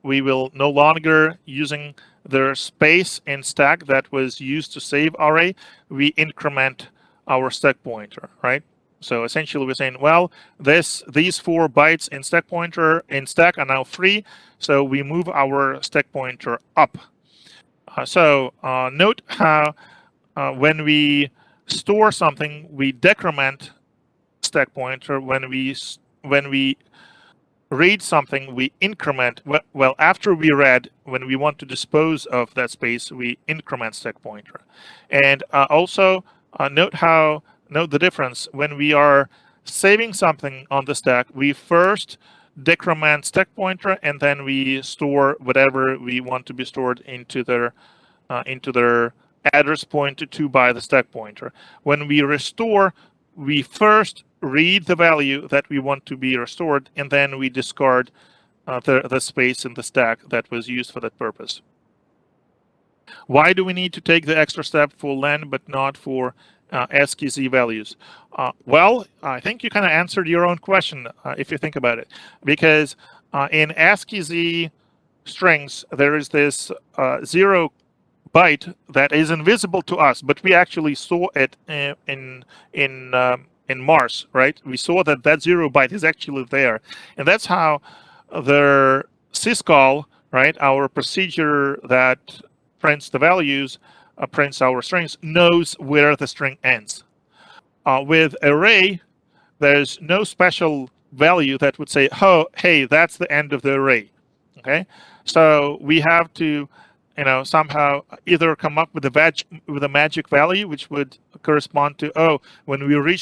will no longer using the space in stack that was used to save array, we increment our stack pointer, right? So essentially we're saying, well, these 4 bytes in stack pointer in stack are now free, so we move our stack pointer up. So note how when we store something, we decrement stack pointer. When we read something, we increment. Well, after we read, when we want to dispose of that space, we increment stack pointer. And also note the difference. When we are saving something on the stack, we first decrement stack pointer, and then we store whatever we want to be stored into their address pointed to by the stack pointer. When we restore, we first read the value that we want to be restored, and then we discard the space in the stack that was used for that purpose. Why do we need to take the extra step for len but not for ASCII Z values? Well, I think you kind of answered your own question if you think about it, because in ASCII Z strings there is this 0 byte that is invisible to us, but we actually saw it in Mars, right? We saw that that 0 byte is actually there, and that's how the syscall, right, our procedure that prints the values, prints our strings, knows where the string ends. With array, there's no special value that would say, oh, hey, that's the end of the array. Okay, so we have to, somehow either come up with a magic value which would correspond to, oh, when we reach